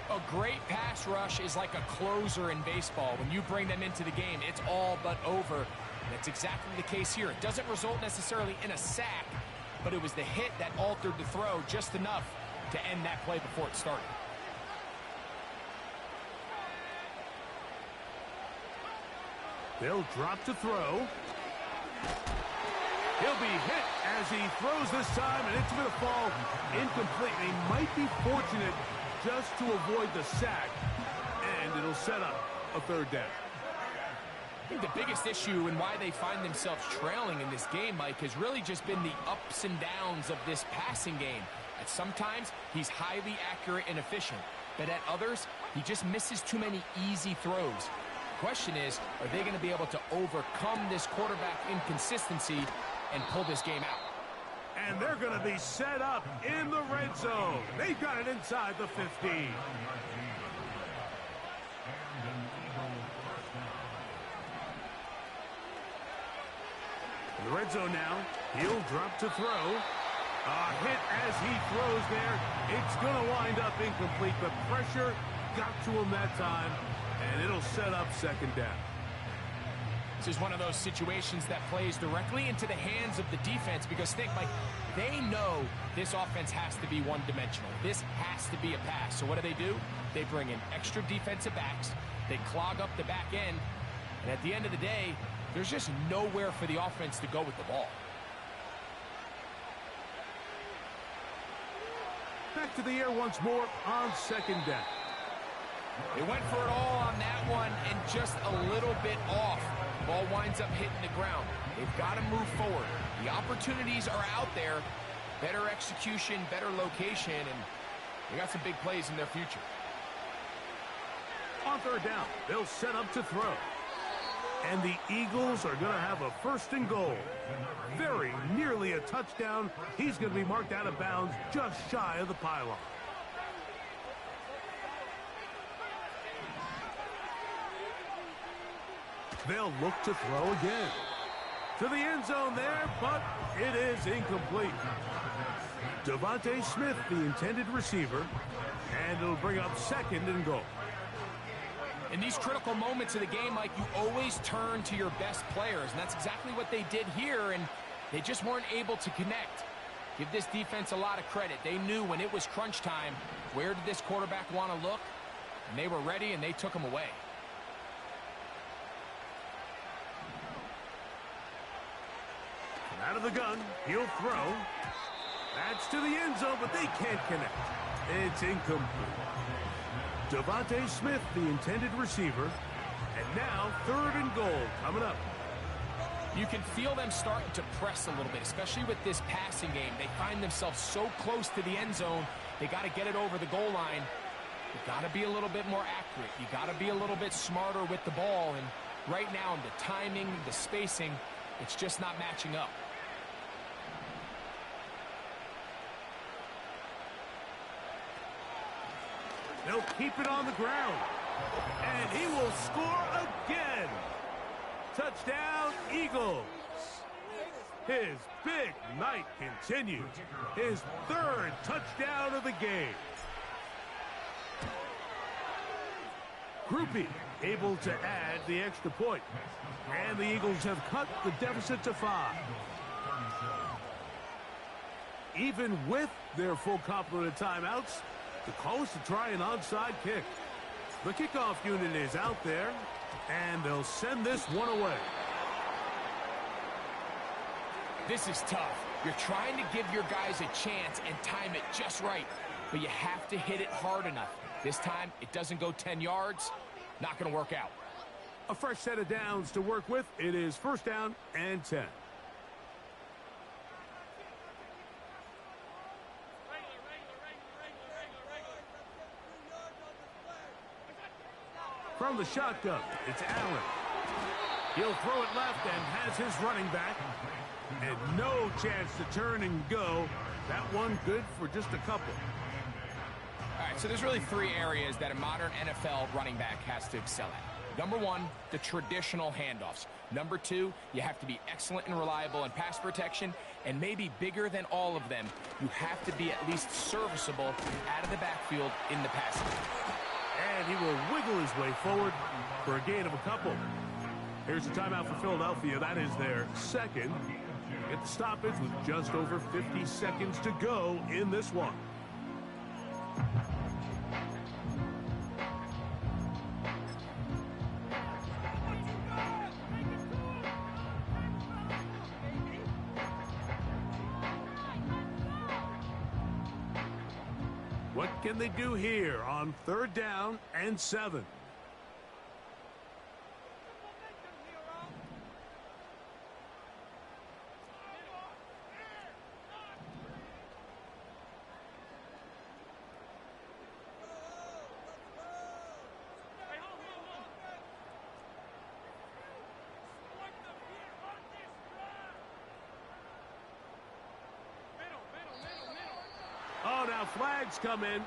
A great pass rush is like a closer in baseball. When you bring them into the game, it's all but over. And that's exactly the case here. It doesn't result necessarily in a sack, but it was the hit that altered the throw just enough to end that play before it started. They'll drop to throw. He'll be hit as he throws this time, and it's going to fall incomplete. They might be fortunate just to avoid the sack, and it'll set up a third down. I think the biggest issue and why they find themselves trailing in this game, Mike, has really just been the ups and downs of this passing game. At sometimes, he's highly accurate and efficient, but at others, he just misses too many easy throws. The question is, are they going to be able to overcome this quarterback inconsistency and pull this game out? And they're going to be set up in the red zone. They've got it inside the 15. In the red zone now, he'll drop to throw. A hit as he throws there. It's going to wind up incomplete. The pressure got to him that time, and it'll set up second down. This is one of those situations that plays directly into the hands of the defense because think, Mike, they know this offense has to be one-dimensional. This has to be a pass. So what do? They bring in extra defensive backs. They clog up the back end. And at the end of the day, there's just nowhere for the offense to go with the ball. Back to the air once more on second down. They went for it all on that one and just a little bit off. Ball winds up hitting the ground. They've got to move forward. The opportunities are out there. Better execution, better location, and they got some big plays in their future. On third down, they'll set up to throw. And the Eagles are going to have a first and goal. Very nearly a touchdown. He's going to be marked out of bounds just shy of the pylon. They'll look to throw again. To the end zone there, but it is incomplete. Devontae Smith, the intended receiver, and it'll bring up second and goal. In these critical moments of the game, Mike, you always turn to your best players, and that's exactly what they did here, and they just weren't able to connect. Give this defense a lot of credit. They knew when it was crunch time, where did this quarterback want to look? And they were ready, and they took him away. Out of the gun, he'll throw. That's to the end zone, but they can't connect. It's incomplete. Devontae Smith, the intended receiver, and now third and goal coming up. You can feel them starting to press a little bit, especially with this passing game. They find themselves so close to the end zone, they got to get it over the goal line. You got to be a little bit more accurate. You got to be a little bit smarter with the ball, and right now, the timing, the spacing, it's just not matching up. They'll keep it on the ground. And he will score again. Touchdown, Eagles. His big night continues. His third touchdown of the game. Groupie able to add the extra point. And the Eagles have cut the deficit to 5. Even with their full complement of timeouts, the call is to try an onside kick. The kickoff unit is out there, and they'll send this one away. This is tough. You're trying to give your guys a chance and time it just right, but you have to hit it hard enough. This time, it doesn't go 10 yards. Not going to work out. A fresh set of downs to work with. It is first down and 10. From the shotgun, it's Allen. He'll throw it left and has his running back. And no chance to turn and go. That one good for just a couple. All right, so there's really 3 areas that a modern NFL running back has to excel at. Number 1, the traditional handoffs. Number 2, you have to be excellent and reliable in pass protection. And maybe bigger than all of them, you have to be at least serviceable out of the backfield in the passing game. And he will wiggle his way forward for a gain of a couple. Here's a timeout for Philadelphia. That is their second. Get the stoppage with just over 50 seconds to go in this one. What can they do here on third down and 7? flags come in.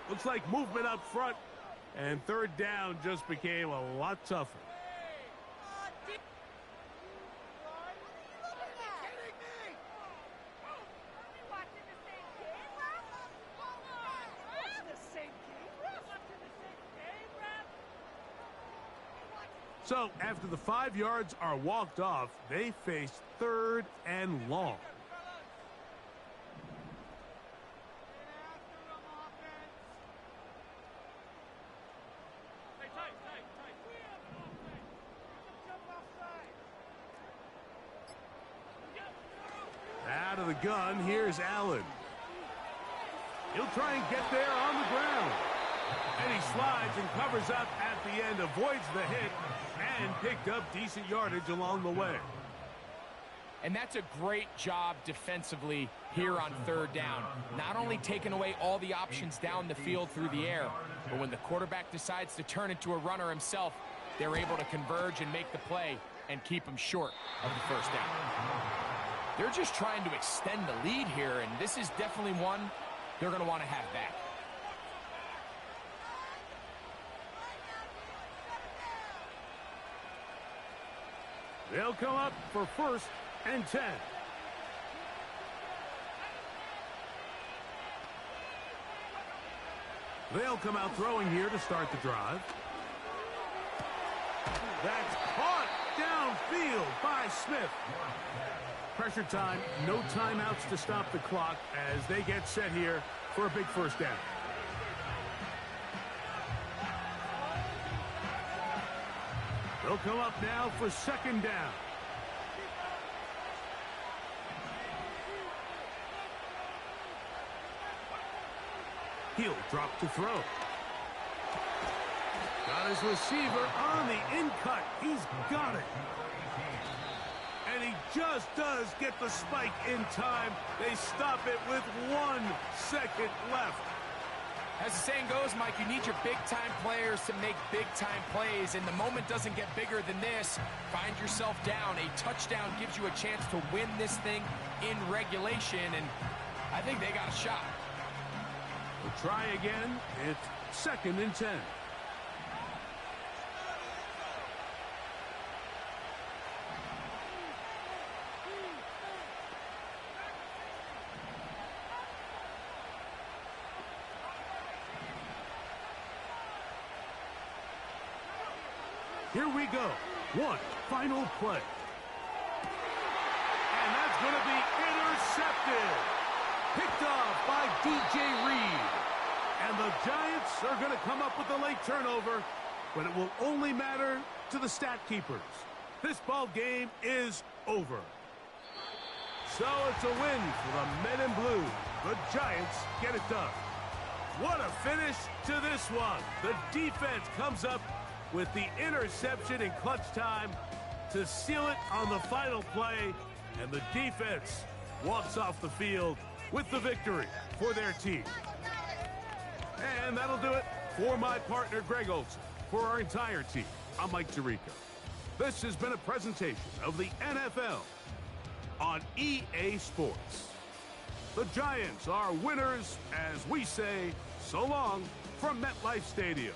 Looks like movement up front. And third down just became a lot tougher. So after the 5 yards are walked off, they face third and long. Out of the gun, here's Allen. He'll try and get there on the ground. And he slides and covers up at the end, avoids the hit, and picked up decent yardage along the way. And that's a great job defensively here on third down. Not only taking away all the options down the field through the air, but when the quarterback decides to turn into a runner himself, they're able to converge and make the play and keep him short of the first down. They're just trying to extend the lead here, and this is definitely one they're going to want to have back. They'll come up for 1st and 10. They'll come out throwing here to start the drive. That's caught downfield by Smith. Pressure time, no timeouts to stop the clock as they get set here for a big first down. They'll come up now for 2nd down. He'll drop to throw. Got his receiver on the in-cut. He's got it. And he just does get the spike in time. They stop it with 1 second left. As the saying goes, Mike, you need your big-time players to make big-time plays, and the moment doesn't get bigger than this. Find yourself down. A touchdown gives you a chance to win this thing in regulation, and I think they got a shot. We'll try again. It's 2nd and 10. Here we go. One final play. And that's going to be intercepted. Picked off by DJ Reed. And the Giants are going to come up with a late turnover, but it will only matter to the stat keepers. This ball game is over. So it's a win for the men in blue. The Giants get it done. What a finish to this one. The defense comes up with the interception in clutch time to seal it on the final play, and the defense walks off the field with the victory for their team. And that'll do it for my partner Greg Olson. For our entire team, I'm Mike Tirico. This has been a presentation of the NFL on EA Sports. The Giants are winners as we say so long from MetLife Stadium.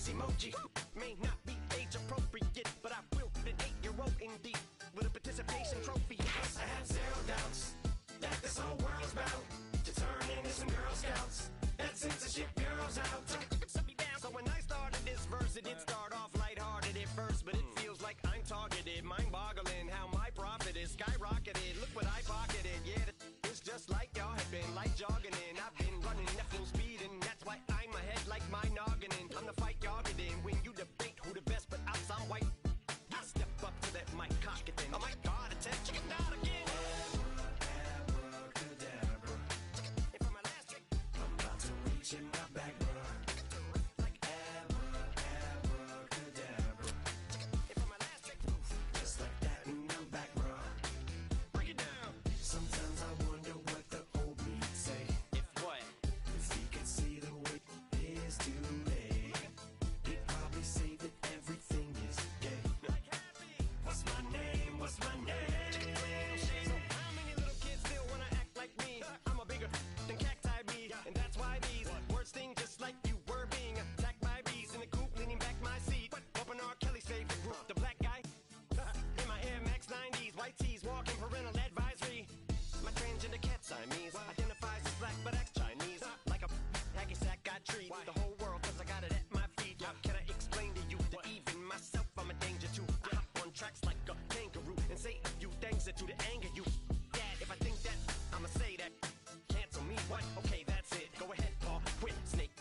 emoji. May not be age appropriate, but I will fit an 8-year-old indeed with a participation trophy. Yes, I have zero doubts that this whole world's bound to turn into some Girl Scouts. That censorship bureau's out. So when I started this verse, it did start off lighthearted at first, but it feels like I'm targeted. Mind-boggling how my profit is skyrocketed. Look what I pocketed. Yeah, it's just like y'all have been like jogging in. I've been running at full speed, and that's why I'm ahead like my noggin. I'm the fight y'all get in when you debate who the best, but I'm some white. I step up to that mic, cock it then. Oh my God, it's that chicken out again. Abracadabra. And for my last trick, I'm about to reach in my back, bro. Like abracadabra. And for my last trick, just like that, and I'm back, bro. Break it down. Sometimes I wonder what the old me say. If what? If he could see the way it is today, he'd probably say that everything is gay. What's my name? What's my name? So how many little kids still wanna act like me? I'm a bigger than cacti bee, and that's why these words sting just like you were being attacked by bees in the coop, leaning back my seat. Bumping R. Kelly's favorite group, the black guy. In my Air Max 90s, white tees, walking parental advisory. My transgender cat Siamese identifies as black but acts Chinese. Like a hacky sack got treat the whole world cause I got it at my feet. How can I explain to you that even myself I'm a danger to? I hop on tracks like a kangaroo and say a few things that do to anger you. Dad, if I think that, I'ma say that. Cancel me, what? Okay, that's it. Go ahead, Paul, quit, snake.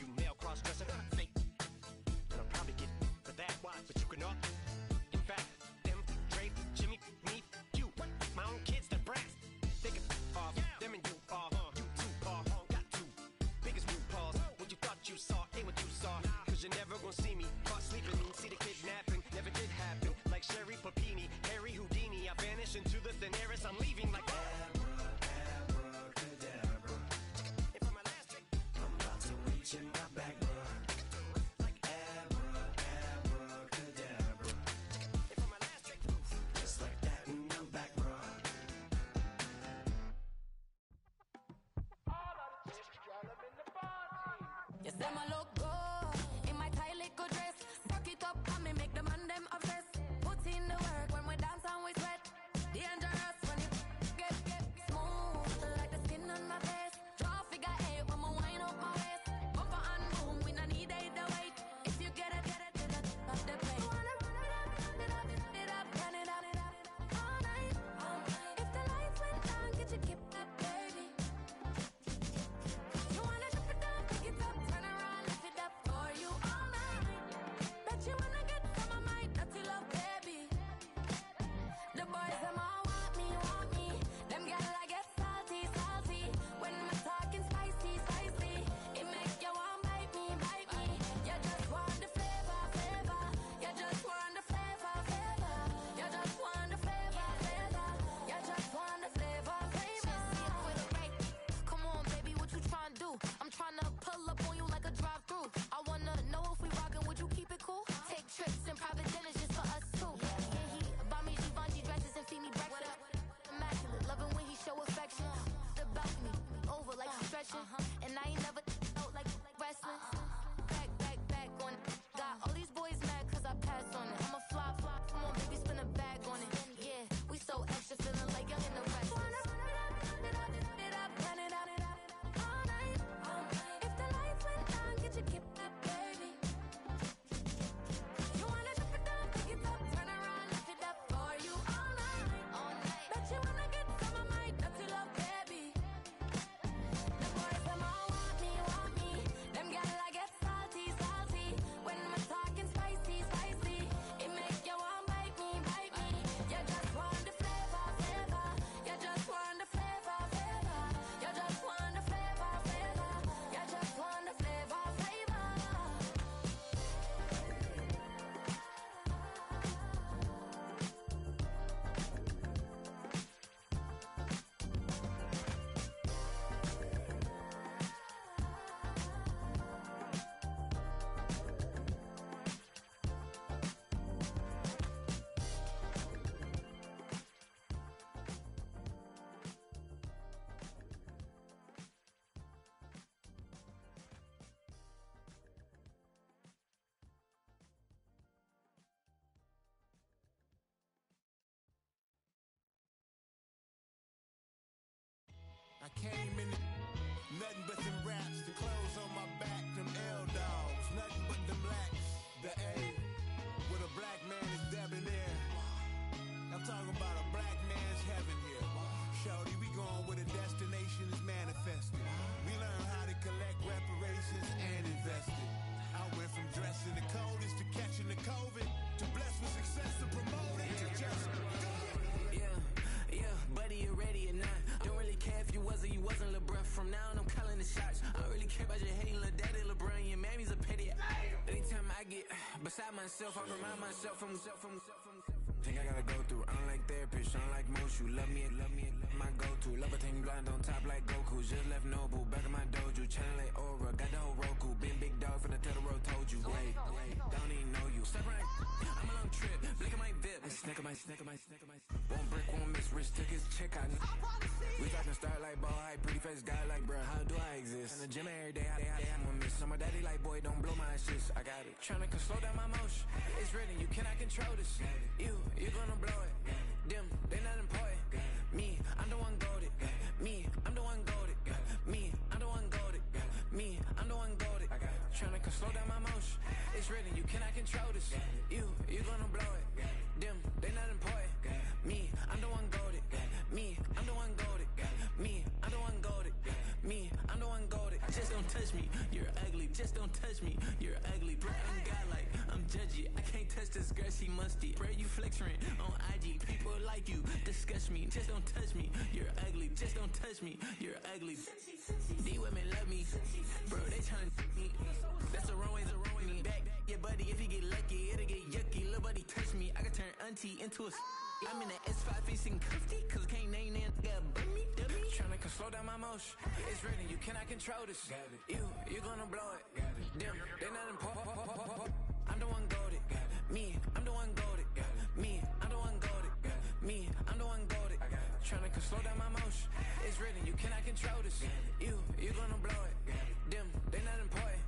You male cross-dresser, fake. And I'll probably get for that, but you can all. In fact, them, Dre, Jimmy, me, you. My own kids, the brass. They can off, them and you off. You too, Paul, got two biggest root paws. What you thought you saw ain't what you saw. Cause you're never gonna see me caught sleeping. See the kidnapping, never did happen. Like Sherry Papini, Harry Houdini. I vanish into the thin air as I'm leaving like abracadabra. And for my last trick, I'm about to reach in my back, bro. Like abracadabra. And for my last trick, just like that, and I'm back, bro. You say my look good in my tight little dress. Rock it up and me make the man them obsessed. Put in the work when we dance and we sweat. Dangerous when you get smooth like the skin on my face. Draw figure 8 when me wind up my waist. Bumper and boom, we no need it the weight. If you get it to the top of the plate. Wanna run it up, turn it up all night. If the lights went down, get you keep that baby. You wanna drop it down, pick it up, turn around, lift it up. came in, nothing but them raps, the clothes on my back, them L dogs, nothing but them blacks. The A, with a black man is debonair. I'm talking about a black man's heaven here. Shorty, we going where the destination is manifested. We learn how to collect reparations and invest it. I went from dressing the coldest to catching the COVID, to blessed with success to promote it, to just go. Yeah, buddy, you ready or not? Don't really care if you was or you wasn't, lil' bruh. From now on, I'm calling the shots. I don't really care about your hating, lil' daddy, LeBron. Your mammy's a petty. Anytime I get beside myself, I remind myself from. Think I gotta go through. I don't like therapists, I don't like most. You love me, my go-to. Love a thing blind on top like Goku. Just left Noble, back in my dojo. Channel like Aura, got the whole Roku. Been big dog from the tell the road told you. Wait, don't even know you. Step right, I'm a long trip. Blick at my VIP. Snicker my. One brick, one miss. Rich took his chick out. We talking start like ball high, pretty face guy like bruh. How do I exist? In the gym every day, I'm a miss. I'm a daddy like boy, don't blow my shit. I got it. Tryna slow down my motion. It's written, you cannot control this. You gonna blow it. Them, they not important. Me, I'm the one goated. Me, I'm the one goated. Me, I'm the one goated. Me, I'm the one goated. Tryna slow down my motion. It's written, you cannot control this. You gonna blow it. Them, they not important. Me, I'm the one goated. Me, I'm the one goated. Me, I'm the one goated. Me, I'm the one goated. Just don't touch me, you're ugly. Just don't touch me, you're ugly. Bro, I'm godlike, I'm judgy. I can't touch this girl, she musty. Bro, you flexing on IG. People like you disgust me. Just don't touch me, you're ugly. Just don't touch me, you're ugly. These women love me, bro, they tryna me. That's the wrong way me. Back your buddy, if you get lucky, it'll get yucky. Little buddy touch me, I can turn auntie into a. I'm in the S5 facing cuffy, cause I can't name that nigga dummy. Tryna slow down my motion. It's written, you cannot control this. You gonna blow it. Them, they not important. I'm the one goated. Me, I'm the one goated. Me, I'm the one goated. Me, I'm the one goated. Tryna slow down my motion. It's written, you cannot control this. You gonna blow it. Them, they not important.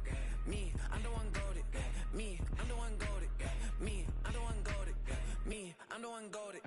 Me, I'm the one goated. Me, I'm the one goated. Me, I'm the one goated. Me, I'm the one goated.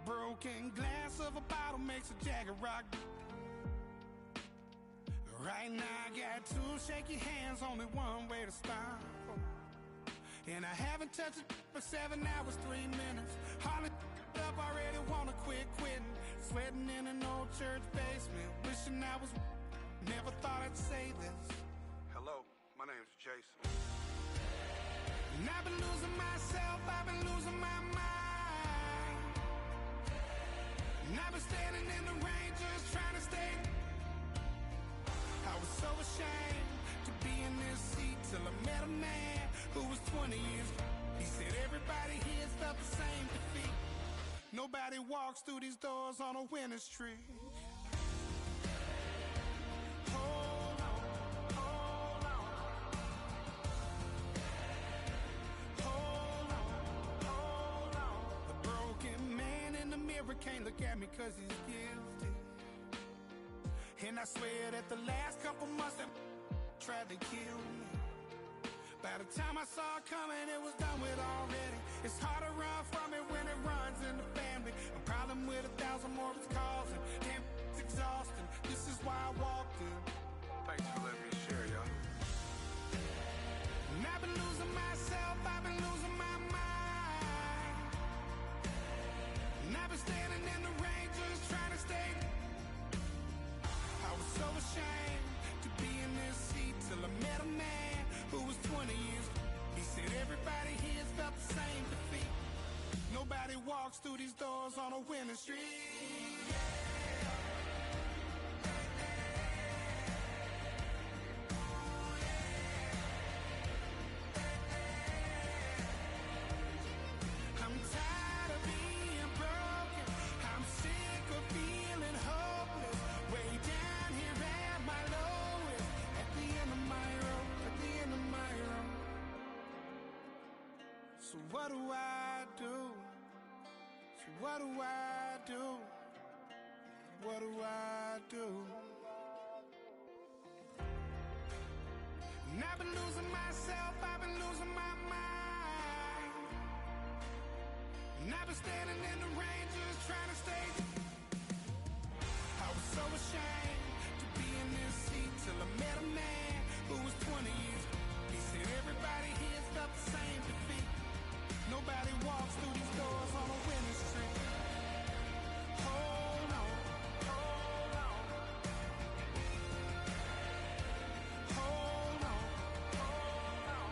Broken glass of a bottle makes a Jagger rock. Right now I got two shaky hands, only one way to stop. And I haven't touched it for 7 hours, 3 minutes. Hardly up, already wanna quitting. Sweating in an old church basement, wishing I was Never thought I'd say this. Hello, my name's Jason. And I've been losing myself, I've been losing my mind. And I've been standing in the rain just trying to stay. I was so ashamed to be in this seat till I met a man who was 20 years. He said everybody here's felt the same defeat. Nobody walks through these doors on a winning streak. Hold on, hold on. Hold on, hold on. The broken man in the mirror can't look at me 'cause he's guilty. And I swear that the last couple months that tried to kill me. By the time I saw it coming, it was done with already. It's hard to run from it when it runs in the family. A problem with 1,000 more it's causing. Damn, it's exhausting. This is why I walked in. Thanks for letting me share, y'all. And I've been losing myself, I've been losing my mind. And I've been standing in the rain just trying to stay. I was so ashamed to be in this seat till I met a man who was 20 years. He said everybody here's felt the same defeat. Nobody walks through these doors on a winning streak. I'm tired of being broken. I'm sick of feeling hopeless. Way down here at my lowest. At the end of my road, at the end of my road. So what do I do? So what do I do? What do I do? And I've been losing myself, I've been losing my mind. And I've been standing in the rain just trying to stay. I was so ashamed to be in this seat till I met a man who was 20 years. He said everybody here's felt the same defeat. Nobody walks through these doors on a winning streak. Hold on, hold on. Hold on, hold on.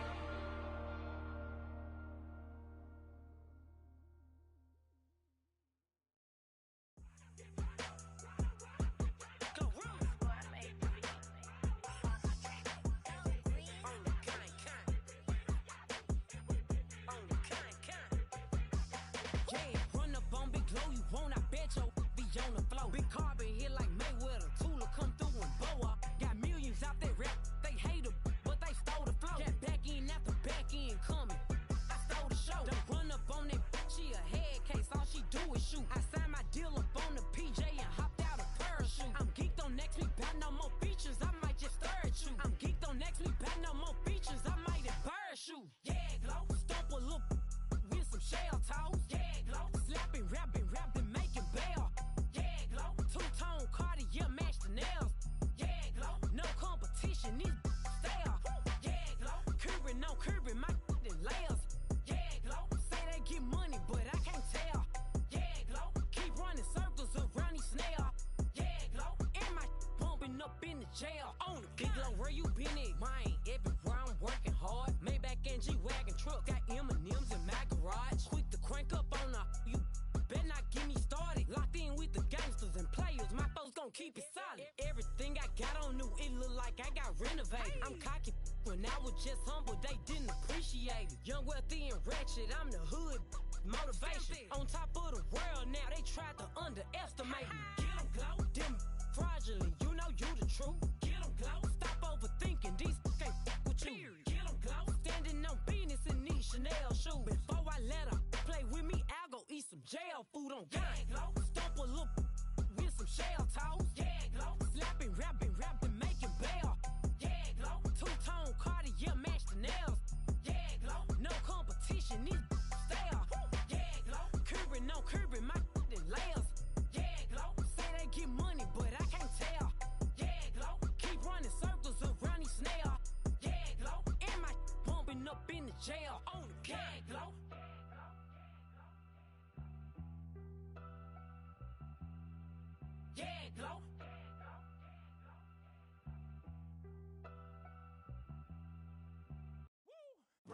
Go run. Only kind. Only kind. Yeah, run up on Big Glow, you won't, I bet your be on the floor. Big carbon here like Mayweather, Tula come through and blow up. Got millions out there rap, they hate her, but they stole the flow. Got back in after back in coming, I stole the show. Don't run up on that, she a head case, all she do is shoot. I signed my deal up on the PJ and hopped out a parachute. I'm geeked on next week, bout no more features, I might just stir at you. I'm geeked on next week, bout no more features, I might embarrass you. Yeah, Glow, stomp a little with some shell toes. Yeah, Glow, slapping, rapping, making bail. Yeah, Glow, two-tone Cartier match the nails. Yeah, Glow, no competition, these stale. Yeah, Glow, curving, no curving, my layers. Yeah, Glow, say they get money, but I can't tell. Yeah, Glow, keep running circles around these snails. Yeah, Glow, and my bumping up in the jail. On the Big Glow, where you been at? Mine, everywhere I'm working hard. Maybach and G-Wagon truck, got M&M's in my garage. Quick to crank up on her, you better not get me started. Locked in with the gangsters and players, my folks gon' keep it solid. Everything I got on new, it look like I got renovated. I'm cocky when I was just humble, they didn't appreciate it. Young, wealthy, and ratchet, I'm the hood motivation. On top of the world now, they tried to underestimate me. Get 'em, Glow, them fraudulent, you know you the truth. Get 'em, Glow, stop overthinking, these can't with you. Get 'em, Glow, standing on business in these Chanel shoes. Before I let her play with me, I'll go eat some jail food on gang. Glow, stomp a little with some shell toes. Yeah, Glow, slapping, rapping, making bail. Yeah, Glow, two-tone Cartier match the nails. Yeah, Glow, no competition, these stale. Yeah, Glow, curving, no curving, my layers. Yeah, Glow, say they get money, but I can't tell. Yeah, Glow, keep running circles around these snails. Yeah, Glow, and my bumping up in the jail. On the gang, Glow. Yeah, Glow.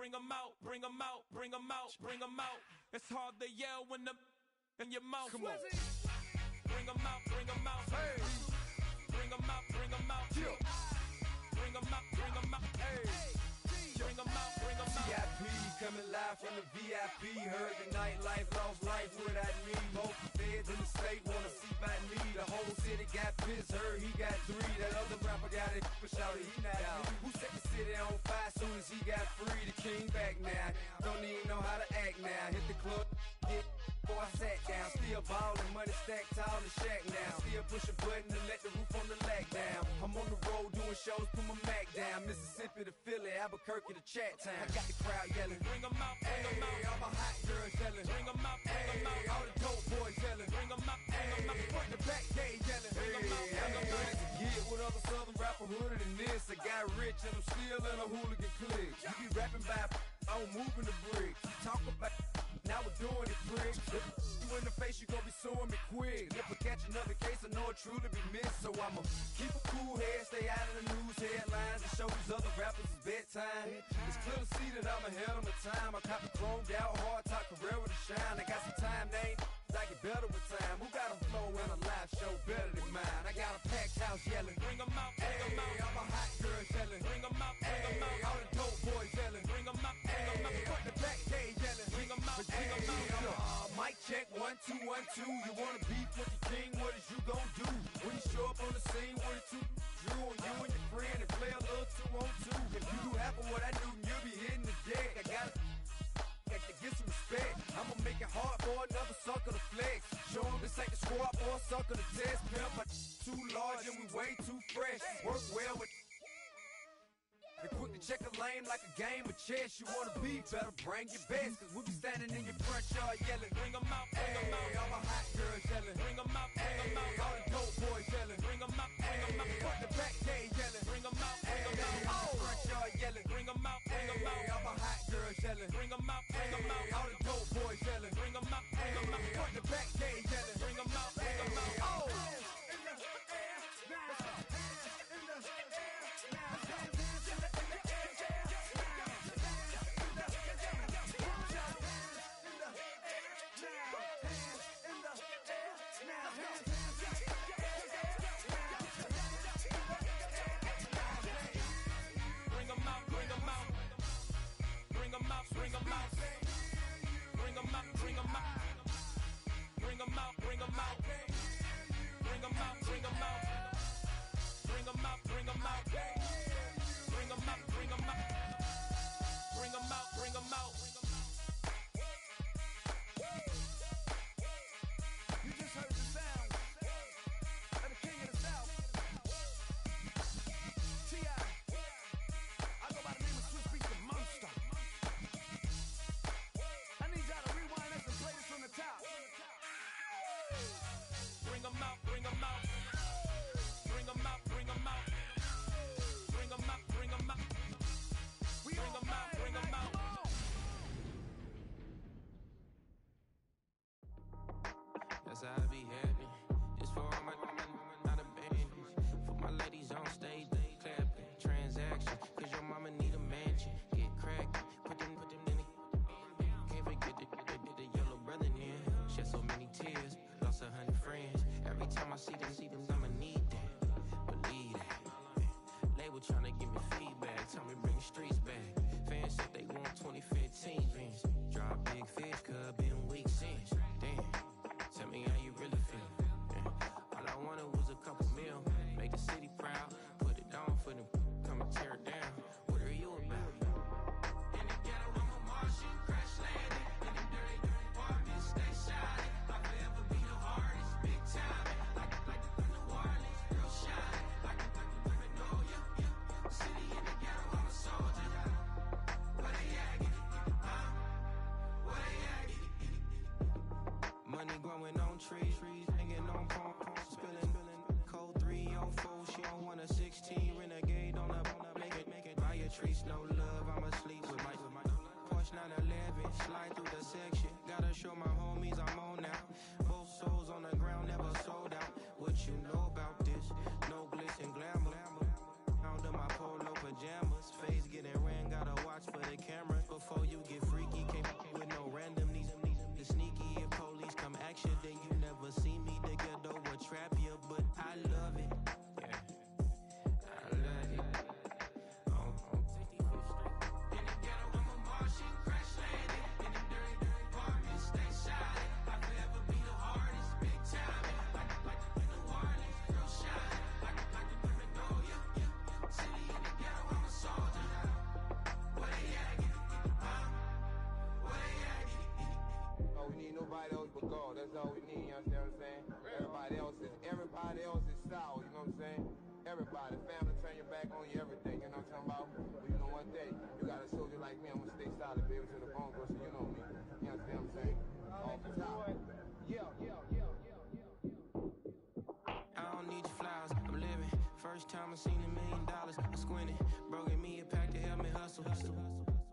bring 'em out, bring 'em out, bring 'em out, bring 'em out. It's hard to yell when the in your mouth. Come on. Bring 'em out, bring 'em out. Hey. Bring 'em out, bring 'em out. Yeah. Bring 'em out, bring 'em out. Hey. Bring 'em out, bring 'em out. VIP coming live from the VIP. Heard the nightlife, lost life without me. Both feds in the state wanna see by me. The whole city got pissed, heard he got 3. That other rapper got it, but shouted he not out. Who set the city on fire soon as he got free? The king back now. Don't even know how to act now. Hit the club, get before I sat down. Still ballin', money stacked tall in the shack now. Still push a button to let the roof on the lag down. I'm on the road doing shows, put my Mac down. Mississippi to Philly, Albuquerque to Chat Town. I got the crowd yelling, bring 'em out, bring 'em out. All my hot girls yelling, bring 'em out, bring 'em out. All the dope boys yelling, bring 'em out, bring 'em out. Front the back gate yelling, bring 'em out, bring 'em out. To get with other southern rapper hooded than this. I got rich and I'm still in a hooligan clique. You be rapping by, I'm moving the bricks. You talk about, now we're doing it, prick. You in the face, you gon' be suing me quick. If I catch another case, I know it truly be missed. So I'ma keep a cool head, stay out of the news headlines, and show these other rappers it's bedtime. It's clear to see that I'm ahead of my time. I copy chromed out, hard top career with a shine. I got some time, they ain't I get better with time. Who got a flow and a live show better than mine? I got a packed house yelling, bring 'em out, bring 'em out. All my hot girls yelling, bring 'em out, bring 'em out. All the dope boys yelling, bring 'em out, bring 'em out. Front the back gate yelling, bring 'em out, bring 'em out. Mic check, 1 2 1 2. You wanna beef with the king? What is you gon' do when you show up on the scene with a 2 Drew on you and your friend and play a little 2 on 2? If you do half of what I do, you'll be hitting the deck. I gotta get some respect. I'ma make it hard for another sucker to flex. Show 'em this ain't the squad or a sucker to test. Pimp, but too large and we way too fresh. Work well with. And quick to check a lane like a game of chess. You wanna be better, bring your best. Cause we'll be standing in your front yard yelling, bring 'em out, bring 'em out. All my hot girls yelling, bring 'em out, bring 'em out. All the dope boys yelling, bring 'em out, bring 'em out. Front the back gate yelling, bring 'em out, bring 'em out. Oh, front yard yelling, bring 'em out, bring 'em out. All my hot girls yelling, bring 'em out, bring 'em out. All the dope boys yelling, bring 'em out, bring 'em out. Front the back gate yelling, bring 'em out, bring 'em out. Oh. That's how I be happy. Just for all my not a baby. For my ladies on stage, they clapping. Transaction, cause your mama need a mansion. Get cracked, put them in the. Can't forget the yellow brother in. Shed so many tears, lost 100 friends. Every time I see them, I'ma need that. Believe that. Label tryna give me feedback, tell me bring the streets back. Fans said they want 2015 Vince. Drop big fish, cuz been weak since. Damn. Tell me how you really feel. Yeah. All I wanted was a couple mil. Make the city proud. Put it on for them. Come and tear it down. What are you about? In the ghetto, I'm a Martian. Crash landing. In them dirty apartments, stay shining. I'll forever be the hardest. Big time. Like the New Orleans. Girl shining. Like the Magnolia. City in the ghetto, I'm a soldier. Where they at? Get it. Where they at? Get it. Money growing on trees, hanging on palm, spilling, code 304. She don't want a 16, renegade on a make it. Buy a tree, no love. I'ma sleep with my Porsche 911, slide through the section. Gotta show my homies I'm on now. Both souls on the ground, never sold out. What you know about this? No glitz and glamour. Under my polo pajamas, face getting ran. Gotta watch for the cameras before everybody else but God. That's all we need, you understand what I'm saying? Everybody else is sour, you know what I'm saying? Everybody, family turn your back on you, everything, you know what I'm talking about? But you know one day, you got a soldier like me, I'm gonna stay solid, baby, to the bone, bro, so you know me. You understand what I'm saying? Off the top. Yeah. I don't need your flowers, I'm living. First time I seen $1 million, I squinted. Bro gave me a pack to help me hustle.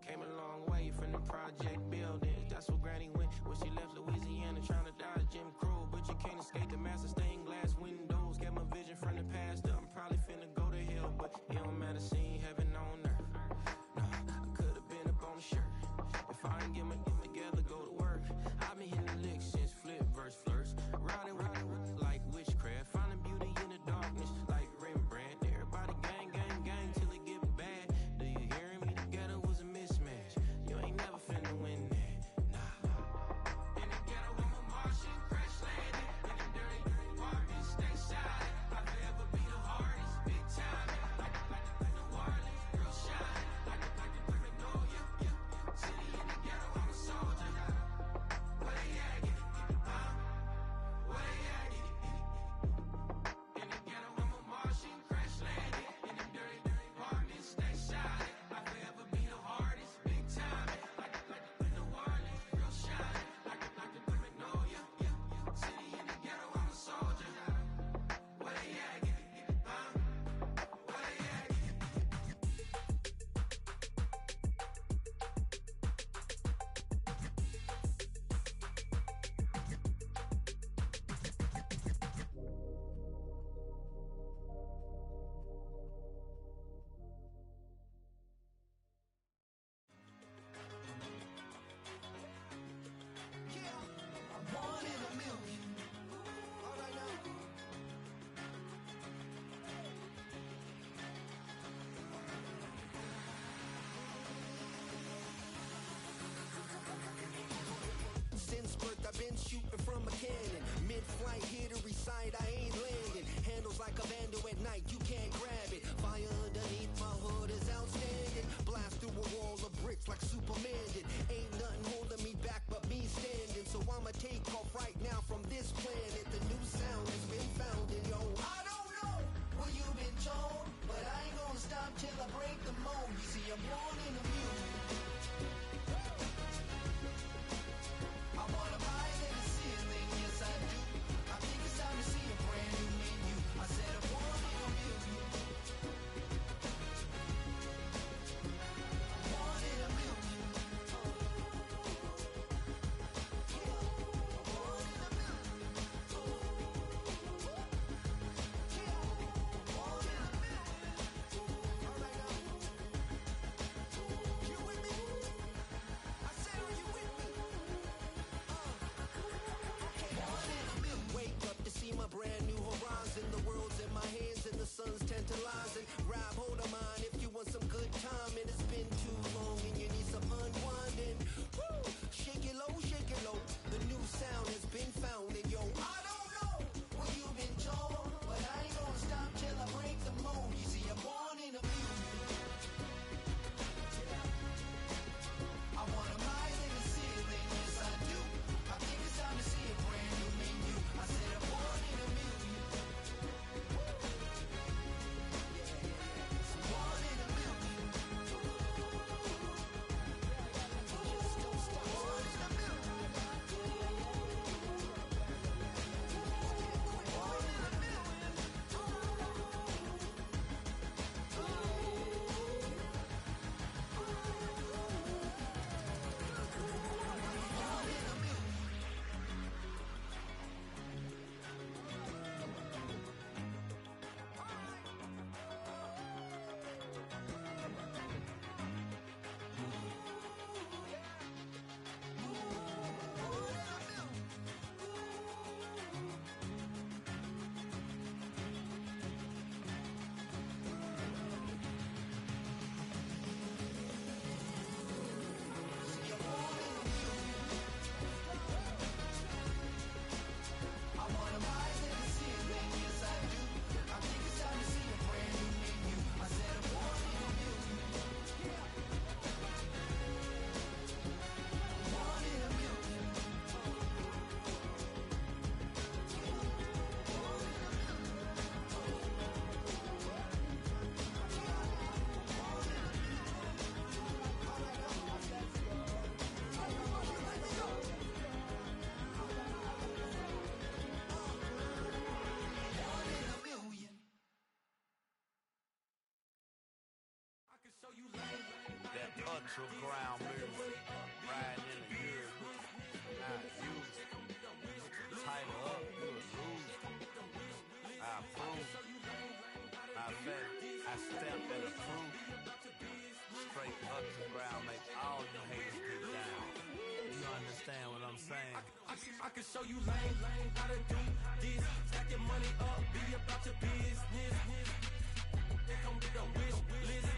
Came a long way from the project buildings. That's where Granny went when she left Louisiana, trying to dodge Jim Crow. But you can't escape the master stained glass windows. Got my vision from the past. I'm probably finna go to hell, but it don't matter, seeing heaven on earth. No, I could've been up on the shirt. If I ain't get my together, go to work. I've been hitting the licks since flip verse first. Riding with like witchcraft, finding beauty in the darkness like Rembrandt. Everybody gang till it get bad. Do you hear me? Together was a mismatch. You ain't never finna win that. Nah. In the ghetto, I'm a Martian, crash landing. In the dirty apartments, stay shine. I'll forever be the hardest, big time. Like New Orleans, real shine. Like the Magnolia, yeah. City in the ghetto, I'm a soldier. Where they at? Where they at? In the ghetto, I'm a Martian, crash landing. In the dirty apartments, stay shine. I'll forever be the hardest, big time. Like New Orleans, real shine. Like the Magnolia, yeah. City in the ghetto, I'm a soldier. Where they at? Where they at? One in a million. All right now. Since birth, I've been shooting from a cannon. Mid-flight, hit or recite, I ain't landing. Handles like a vandal at night, you can't grab it. Fire underneath my hood is outstanding. Blast through a wall of bricks like Superman did. Ain't nothing holding me back but me standing. So I'ma take off right now from this planet. The new sound has been found in yo. I don't know what you've been told, but I ain't gonna stop till I break the mold. You see, I'm born in a million. I wanna rise in the ceiling, yes I do. I think it's time to see a brand new menu. I said I'm born in a million. Born in a million. Born in a million. natural ground music. Riding in the years not used. Title up, you a loser. I approve. I bet I step and approve. Straight up the ground, make all you haters get down. You understand what I'm saying? I can show you lame, how to do this. Stack your money up, be about your business. They come with a wish list.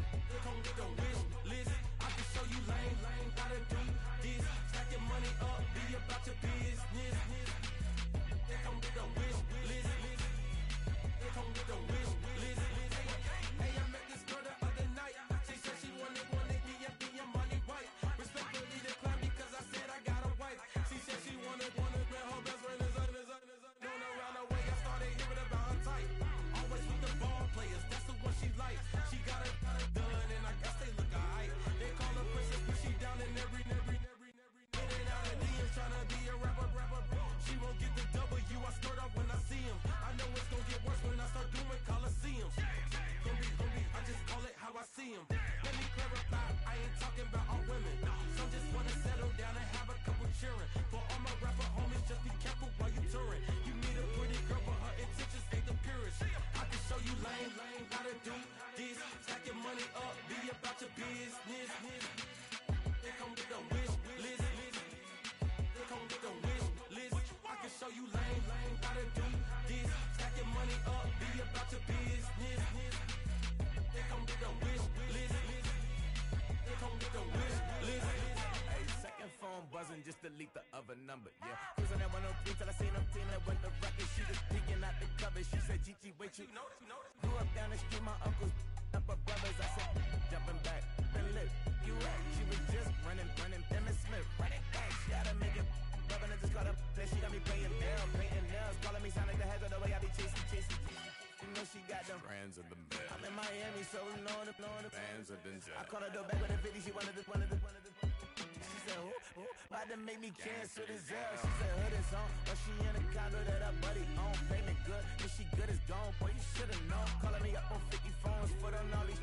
They come with a wish list. I can show you lame, how to do this. Stack your money up, be about your business. They come with a wish list. They come with a wish list. Hey, I met this girl the other night. She said she wanted me and be a money white. Respectfully declined because I said I got a wife. She said she wanted man, her best friend is known around the way. I started hearing about her type. Always with the ball players, that's the one she like. She got it done, and I guess they look alright. They call her princess, but she down in every. In and out of DMs, tryna be a rapper. She won't get the W, I skirt off when I see him. I know it's gonna get worse when I start doing Coliseums. Gonna be, I just call it how I see him. Let me clarify, I ain't talking about all women. Some just wanna settle down and have a couple cheering. For all my rapper homies, just be careful while you touring. You meet a pretty girl, but her intentions ain't the purest. I can show you lame, how to do this. Stack your money up, be about your business. They come with a wish list. They come with a wish list. I can show you lame, how to do this. Stack your money up, be about your business. They come with a wish list. They come with a wish list. Hey, second phone buzzing, just delete the other number, yeah. Cruising at 103 till I seen them team that went the record. She was peeking out the cover. She said, Gigi, wait, you grew up down the street, my uncles, up her brothers. I said, jumping back, been lit. You right, she was just running, Emmett Smith, running back. She had to make it, rubbing and just caught up. Then she got me painting nails, calling me sound like the heads of the way I be chasing. You know she got them Friends of the man. I'm in Miami, so know the Fans of the I called her door back with a 50, she wanted the. She said, who? About to make me cancel this L. She said, hood is on, but she in a condo that her buddy own. Payment good, if she good is gone, boy, you should've known. Calling me up on 50 phones, foot on all these.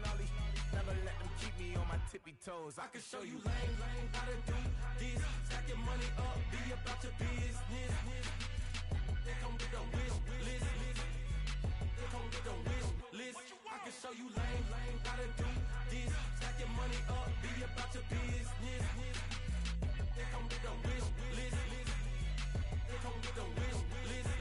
Never let them keep me on my tippy toes. I can show you lame, how to do this. Stack your money up, be about your business. They come with a wish list. They come with a wish list. I can show you lame, how to do this. Stack your money up, be about your business. They come with a wish list. They come with a wish list.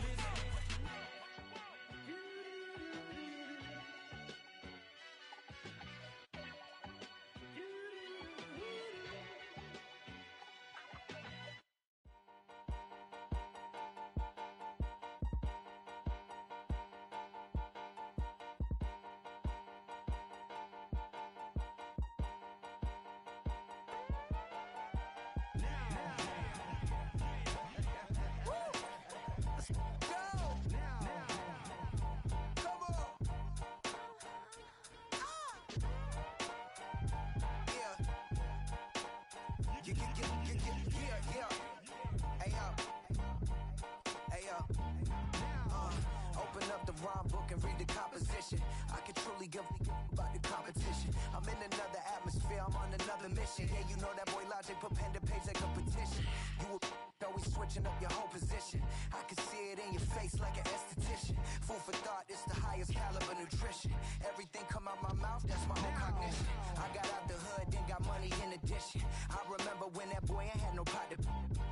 Open up the rhyme book and read the composition. I can truly give about the competition. I'm in another atmosphere, I'm on another mission. Yeah, you know that boy Logic put pen to page like a petition. You always switching up your whole position. I can see it in your face like an esthetician. Food for thought, it's the highest caliber nutrition. Everything come out my mouth, that's my own cognition. I got out the hood, then got money in addition. I remember when that boy ain't had no pot to.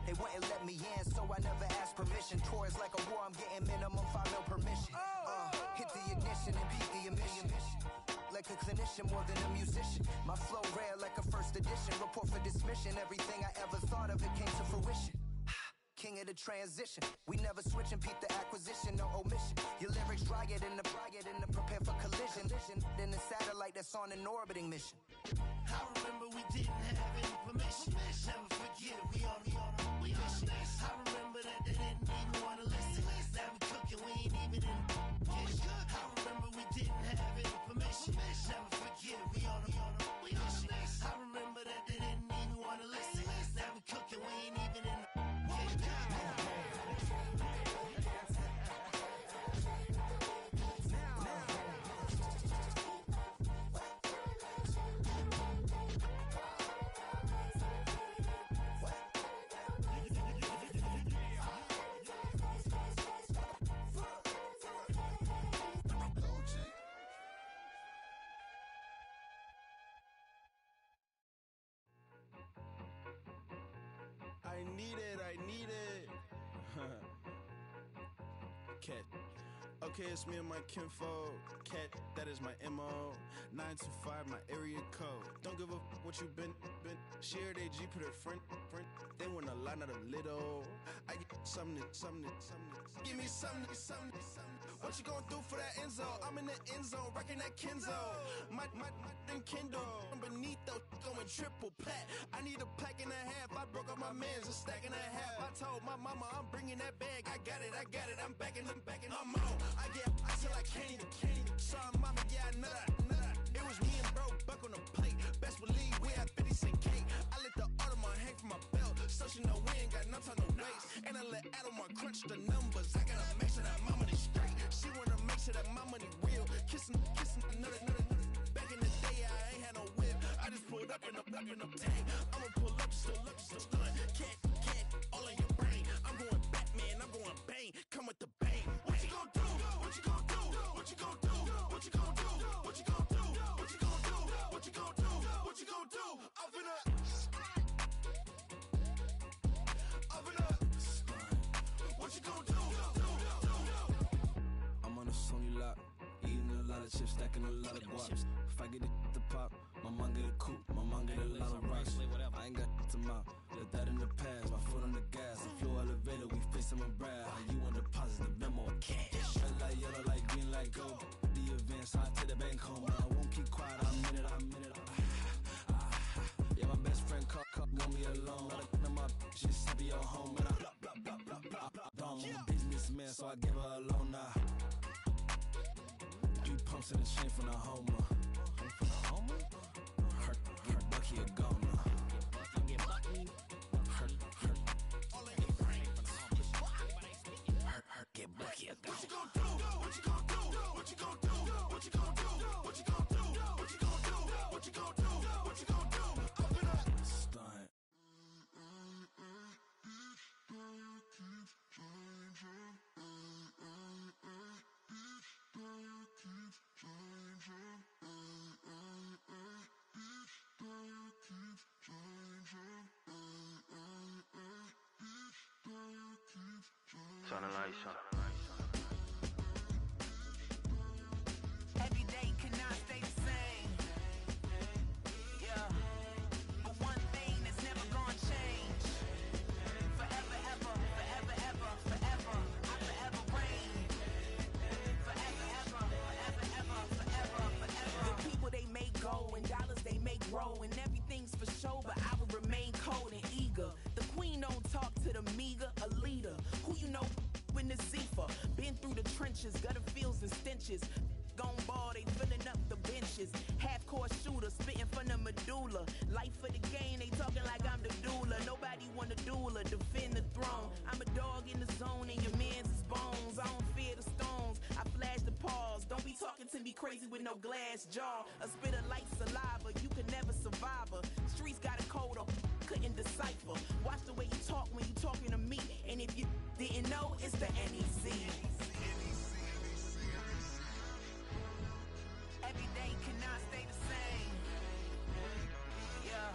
They wouldn't let me in, so I never asked permission. Tours like a war, I'm getting minimum 5 mil permission. Hit the ignition and beat the emission. Like a clinician more than a musician. My flow rare like a first edition. Report for dismission. Everything I ever thought of, it came to fruition. King of the transition. We never switch and peep the acquisition, no omission. Your lyrics dry it in the prepare for collision. Then the satellite that's on an orbiting mission. I remember we didn't have any permission. Never forget we on a mission. I remember that they didn't even want to listen. Now we cooking, we ain't even in the kitchen. I remember we didn't have any permission. Never forget we on a mission. I remember that they didn't even want to listen. Now we cooking, we ain't even in the kitchen. Cat. Okay, it's me and my kinfolk. Cat, that is my MO. 925, my area code. Don't give a what you been. Share they G, put her friend. They want a lot, not a little. I get something. Give me something. What you gonna do for that Enzo? I'm in the end zone, rocking that Kenzo. My thing Kindle. I'm beneath though, going triple plat. I need a pack and a half. I broke up my mans, a stack and a half. I told my mama I'm bringing that bag. I got it. I'm backing, I'm on. I get till I can't even. Sorry, mama, yeah, I know that. It was me and bro, buck on the plate. Best believe we had 50 cent cake. I let the Audemars hang from my belt, so she know we ain't got no time to waste. And I let Adelmar crunch the numbers. I gotta make sure that my money straight. She wanna make sure that my money real. Kissing another. Back in the day, I ain't had no whip. I just pulled up in a tank. I'ma pull up, just stun. Can't, all in your brain. I'm going Batman, I'm going bang. Come with the bang. What you gon' do? What you gon' do? What you gon' do? What you gon' do? What you gon' do? What you gon' do? What you gon' do? What you gon' do? I'm finna. What you gon' do? I'm on a Sony lot, eating a lot of chips, stacking a lot of guaps. If I get it to pop, my mom get a coupe, my mom get a lot of rocks. I ain't got to mouth, let that in the past. My foot on the gas, a flow elevator, we facing my brad. How you on deposit the memo cash? Red light, yellow light, green light, go. The events, I take the bank home. I won't keep quiet, I'm in it. Yeah, my best friend caught want me alone. Let my she's happy at home, and I blah. I'm a businessman, so I give her a loan now. 3 pumps in the chain from the Homer. Hurt, get Bucky a goner. Hurt, get Bucky a goner. What you gon' do? What you gon' do? What you gon' do? What you gon' do? What you gon' do? What you gon' do? What you gon' do? What you gon' do? Up in a stunt. Turn the lights on. Every day cannot stay the same. Yeah. But one thing that's never gonna change. Forever, ever, forever, ever, forever. I forever reign. Forever, ever, forever, ever, forever, forever. The people they make go and dollars they make grow and everything's for show, but I will remain cold and eager. The queen don't talk to the meager, a leader. Who you know in the Zephyr? Been through the trenches, gutter fields and stenches. Gone ball, they filling up the benches. Half-court shooter, spitting from the medulla. Life for the game, they talking like I'm the doula. Nobody want a doula, defend the throne. I'm a dog in the zone and your man's is bones. I don't fear the stones, I flash the paws. Don't be talking to me crazy with no glass jaw. A spit of light saliva, you could never survive her. Streets got a code up, couldn't decipher. Watch the way you talk when you talking to me. And if you didn't know, it's the NEC. Every day cannot stay the same. Yeah.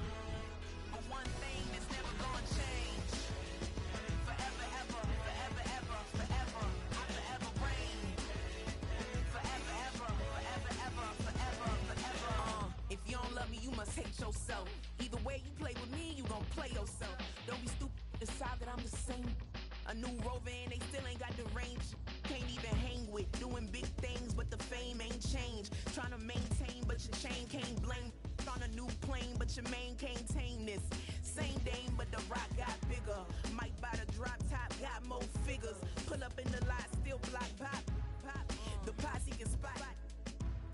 But one thing that's never gonna change. Forever, ever, forever, ever, forever. I forever reign. Forever, ever, forever, ever, forever, forever. If you don't love me, you must hate yourself. Either way you play with me, you gon' play yourself. Don't be stupid, decide that I'm the same. A new Rover and they still ain't got the range. Can't even hang with, doing big things, but the fame ain't changed. Trying to maintain, but your chain can't blame. On a new plane, but your main can't tame this. Same dame, but the rock got bigger. Might buy the drop top, got more figures. Pull up in the lot, still block pop. The posse can spot.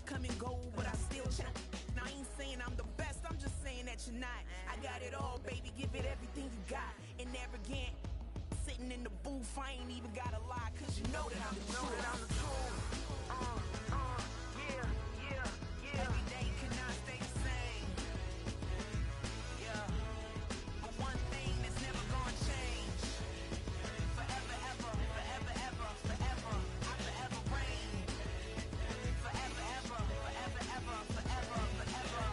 Come and go, but I still check. Now I ain't saying I'm the best, I'm just saying that you're not. I got it all, baby, give it everything you got. And arrogant, sitting in the booth, I ain't even gotta lie, cause you know that I'm the truth. Yeah. Every day cannot stay the same. Yeah. But one thing that's never gonna change. Forever, ever, forever, ever, forever. I forever reign. Forever, ever, forever, ever, forever, forever.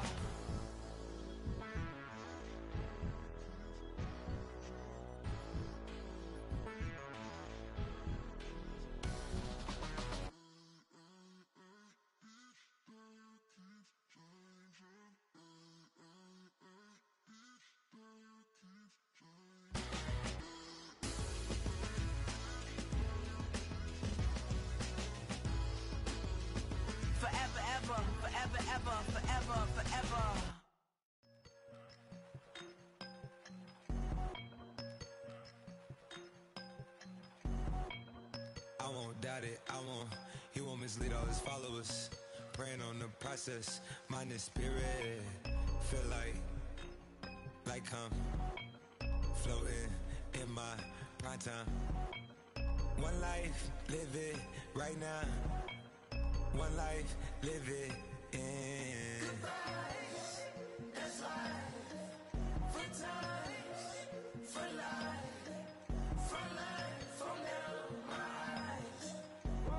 won't doubt it, he won't mislead all his followers. Praying on the process, mind and spirit. Feel like I'm floating in my prime time. One life, live it right now. One life, live it in. Goodbyes, that's life. For times, for life. From life, from now, my eyes.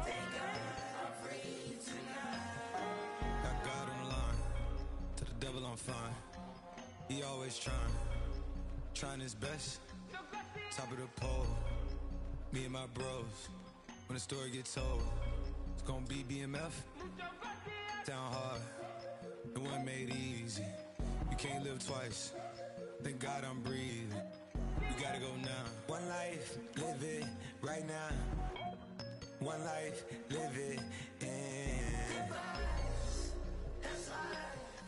Thank God I'm free tonight. Got God on the line, to the devil I'm fine. He always trying his best. Top of the pole, me and my bros. When the story gets told, it's gonna be BMF. Down hard, it wasn't made easy. You can't live twice. Thank God I'm breathing. We gotta go now. One life, live it right now. One life, live it in. Goodbyes, that's life.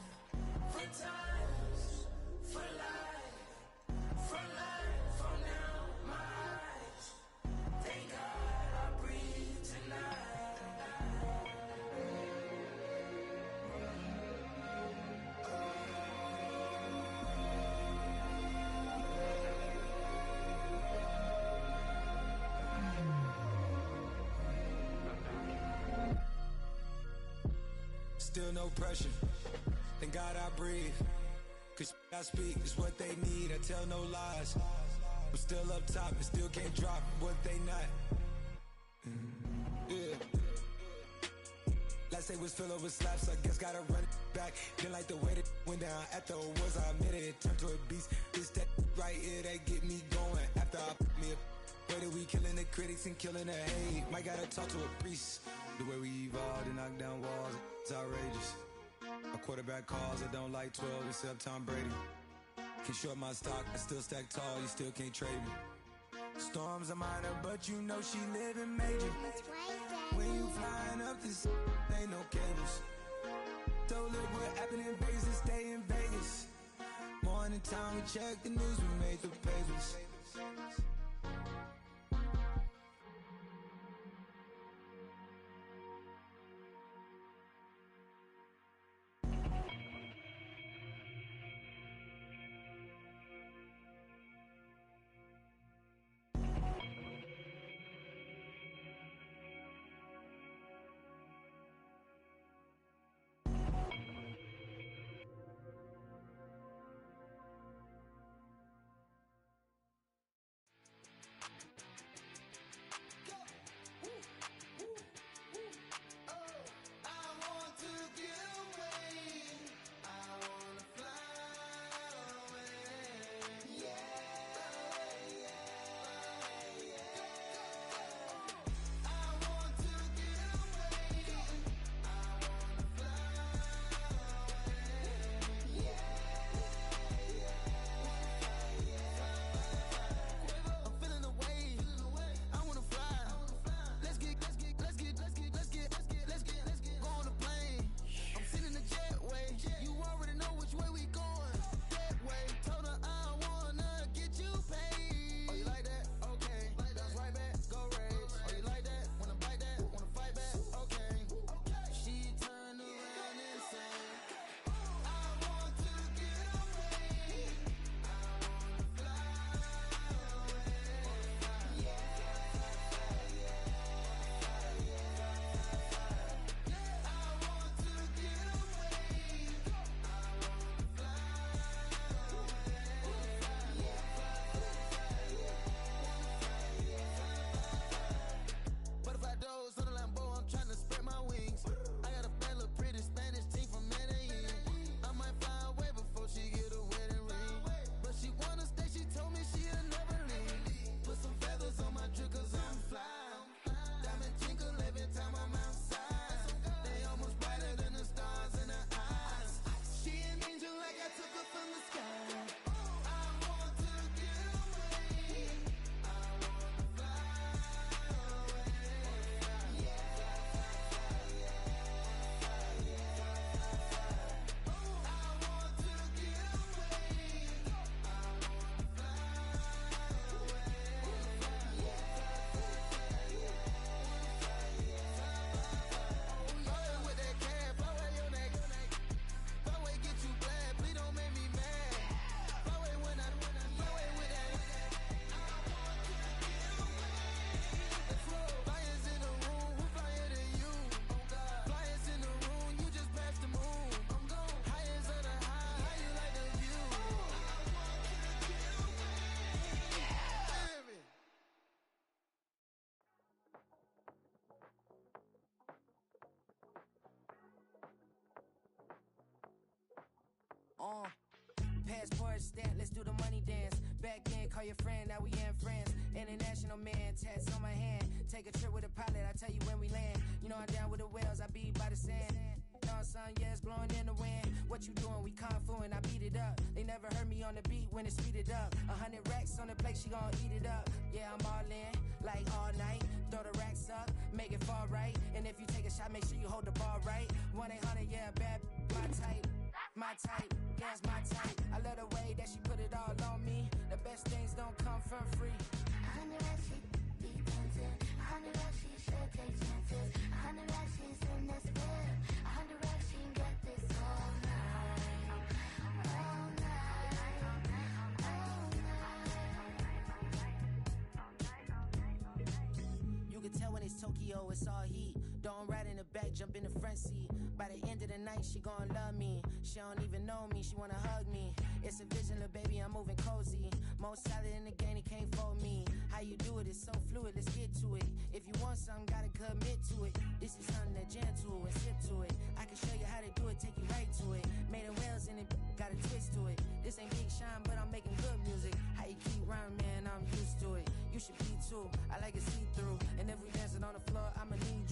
For times, for life. From life, from now, my eyes. Thank God I breathe tonight. Still no pressure. Thank God I breathe. Cause I speak is what they need. I tell no lies. I'm still up top and still can't drop what they not. Yeah. Last day was filled with slaps, I guess gotta run it back. Didn't like the way that went down after awards, I admit it turned to a beast. This that right here that get me going. After I put me a way that we killing the critics and killing the hate. Might gotta talk to a priest. The way we evolved and knock down walls, it's outrageous. My quarterback calls, I don't like 12 except Tom Brady. Can short my stock, I still stack tall, you still can't trade me. Storms are minor, but you know she living major. When you flying up this, ain't no cables. Don't look what happened in Vegas and stay in Vegas. Morning time, we check the news, we made the papers. stamp, let's do the money dance. Back in, call your friend, now we in France. International man, tats on my hand. Take a trip with a pilot, I tell you when we land. You know I'm down with the whales, I be by the sand. Sun, yeah, it's blowing in the wind. What you doing? We kung fu and I beat it up. They never heard me on the beat when it's speeded up. 100 racks on the plate, she gon' eat it up. Yeah, I'm all in, like all night. Throw the racks up, make it fall right. And if you take a shot, make sure you hold the ball right. 1-800, yeah, bad, my type. My type, yeah, it's my type. I love the way that she put it all on me. The best things don't come from free. 100 racks, she be tempted. 100 racks, she should take chances. 100 racks, she's in this bed. 100 racks, she can get this all night. All night. All night. You can tell when it's Tokyo, it's all heat. Don't ride in the back, jump in the front seat. By the end of the night, she gon' love me. She don't even know me, she wanna hug me. It's a vision, little baby, I'm moving cozy. Most solid in the game, he can't fold me. How you do it, it's so fluid, let's get to it. If you want something, gotta commit to it. This is something that jam to and sip to it. I can show you how to do it, take you right to it. Made of whales in it, got a twist to it. This ain't Big Sean, but I'm making good music. How you keep rhyming, man, I'm used to it. You should be too, I like it see-through. And if we dancing on the floor, I'ma need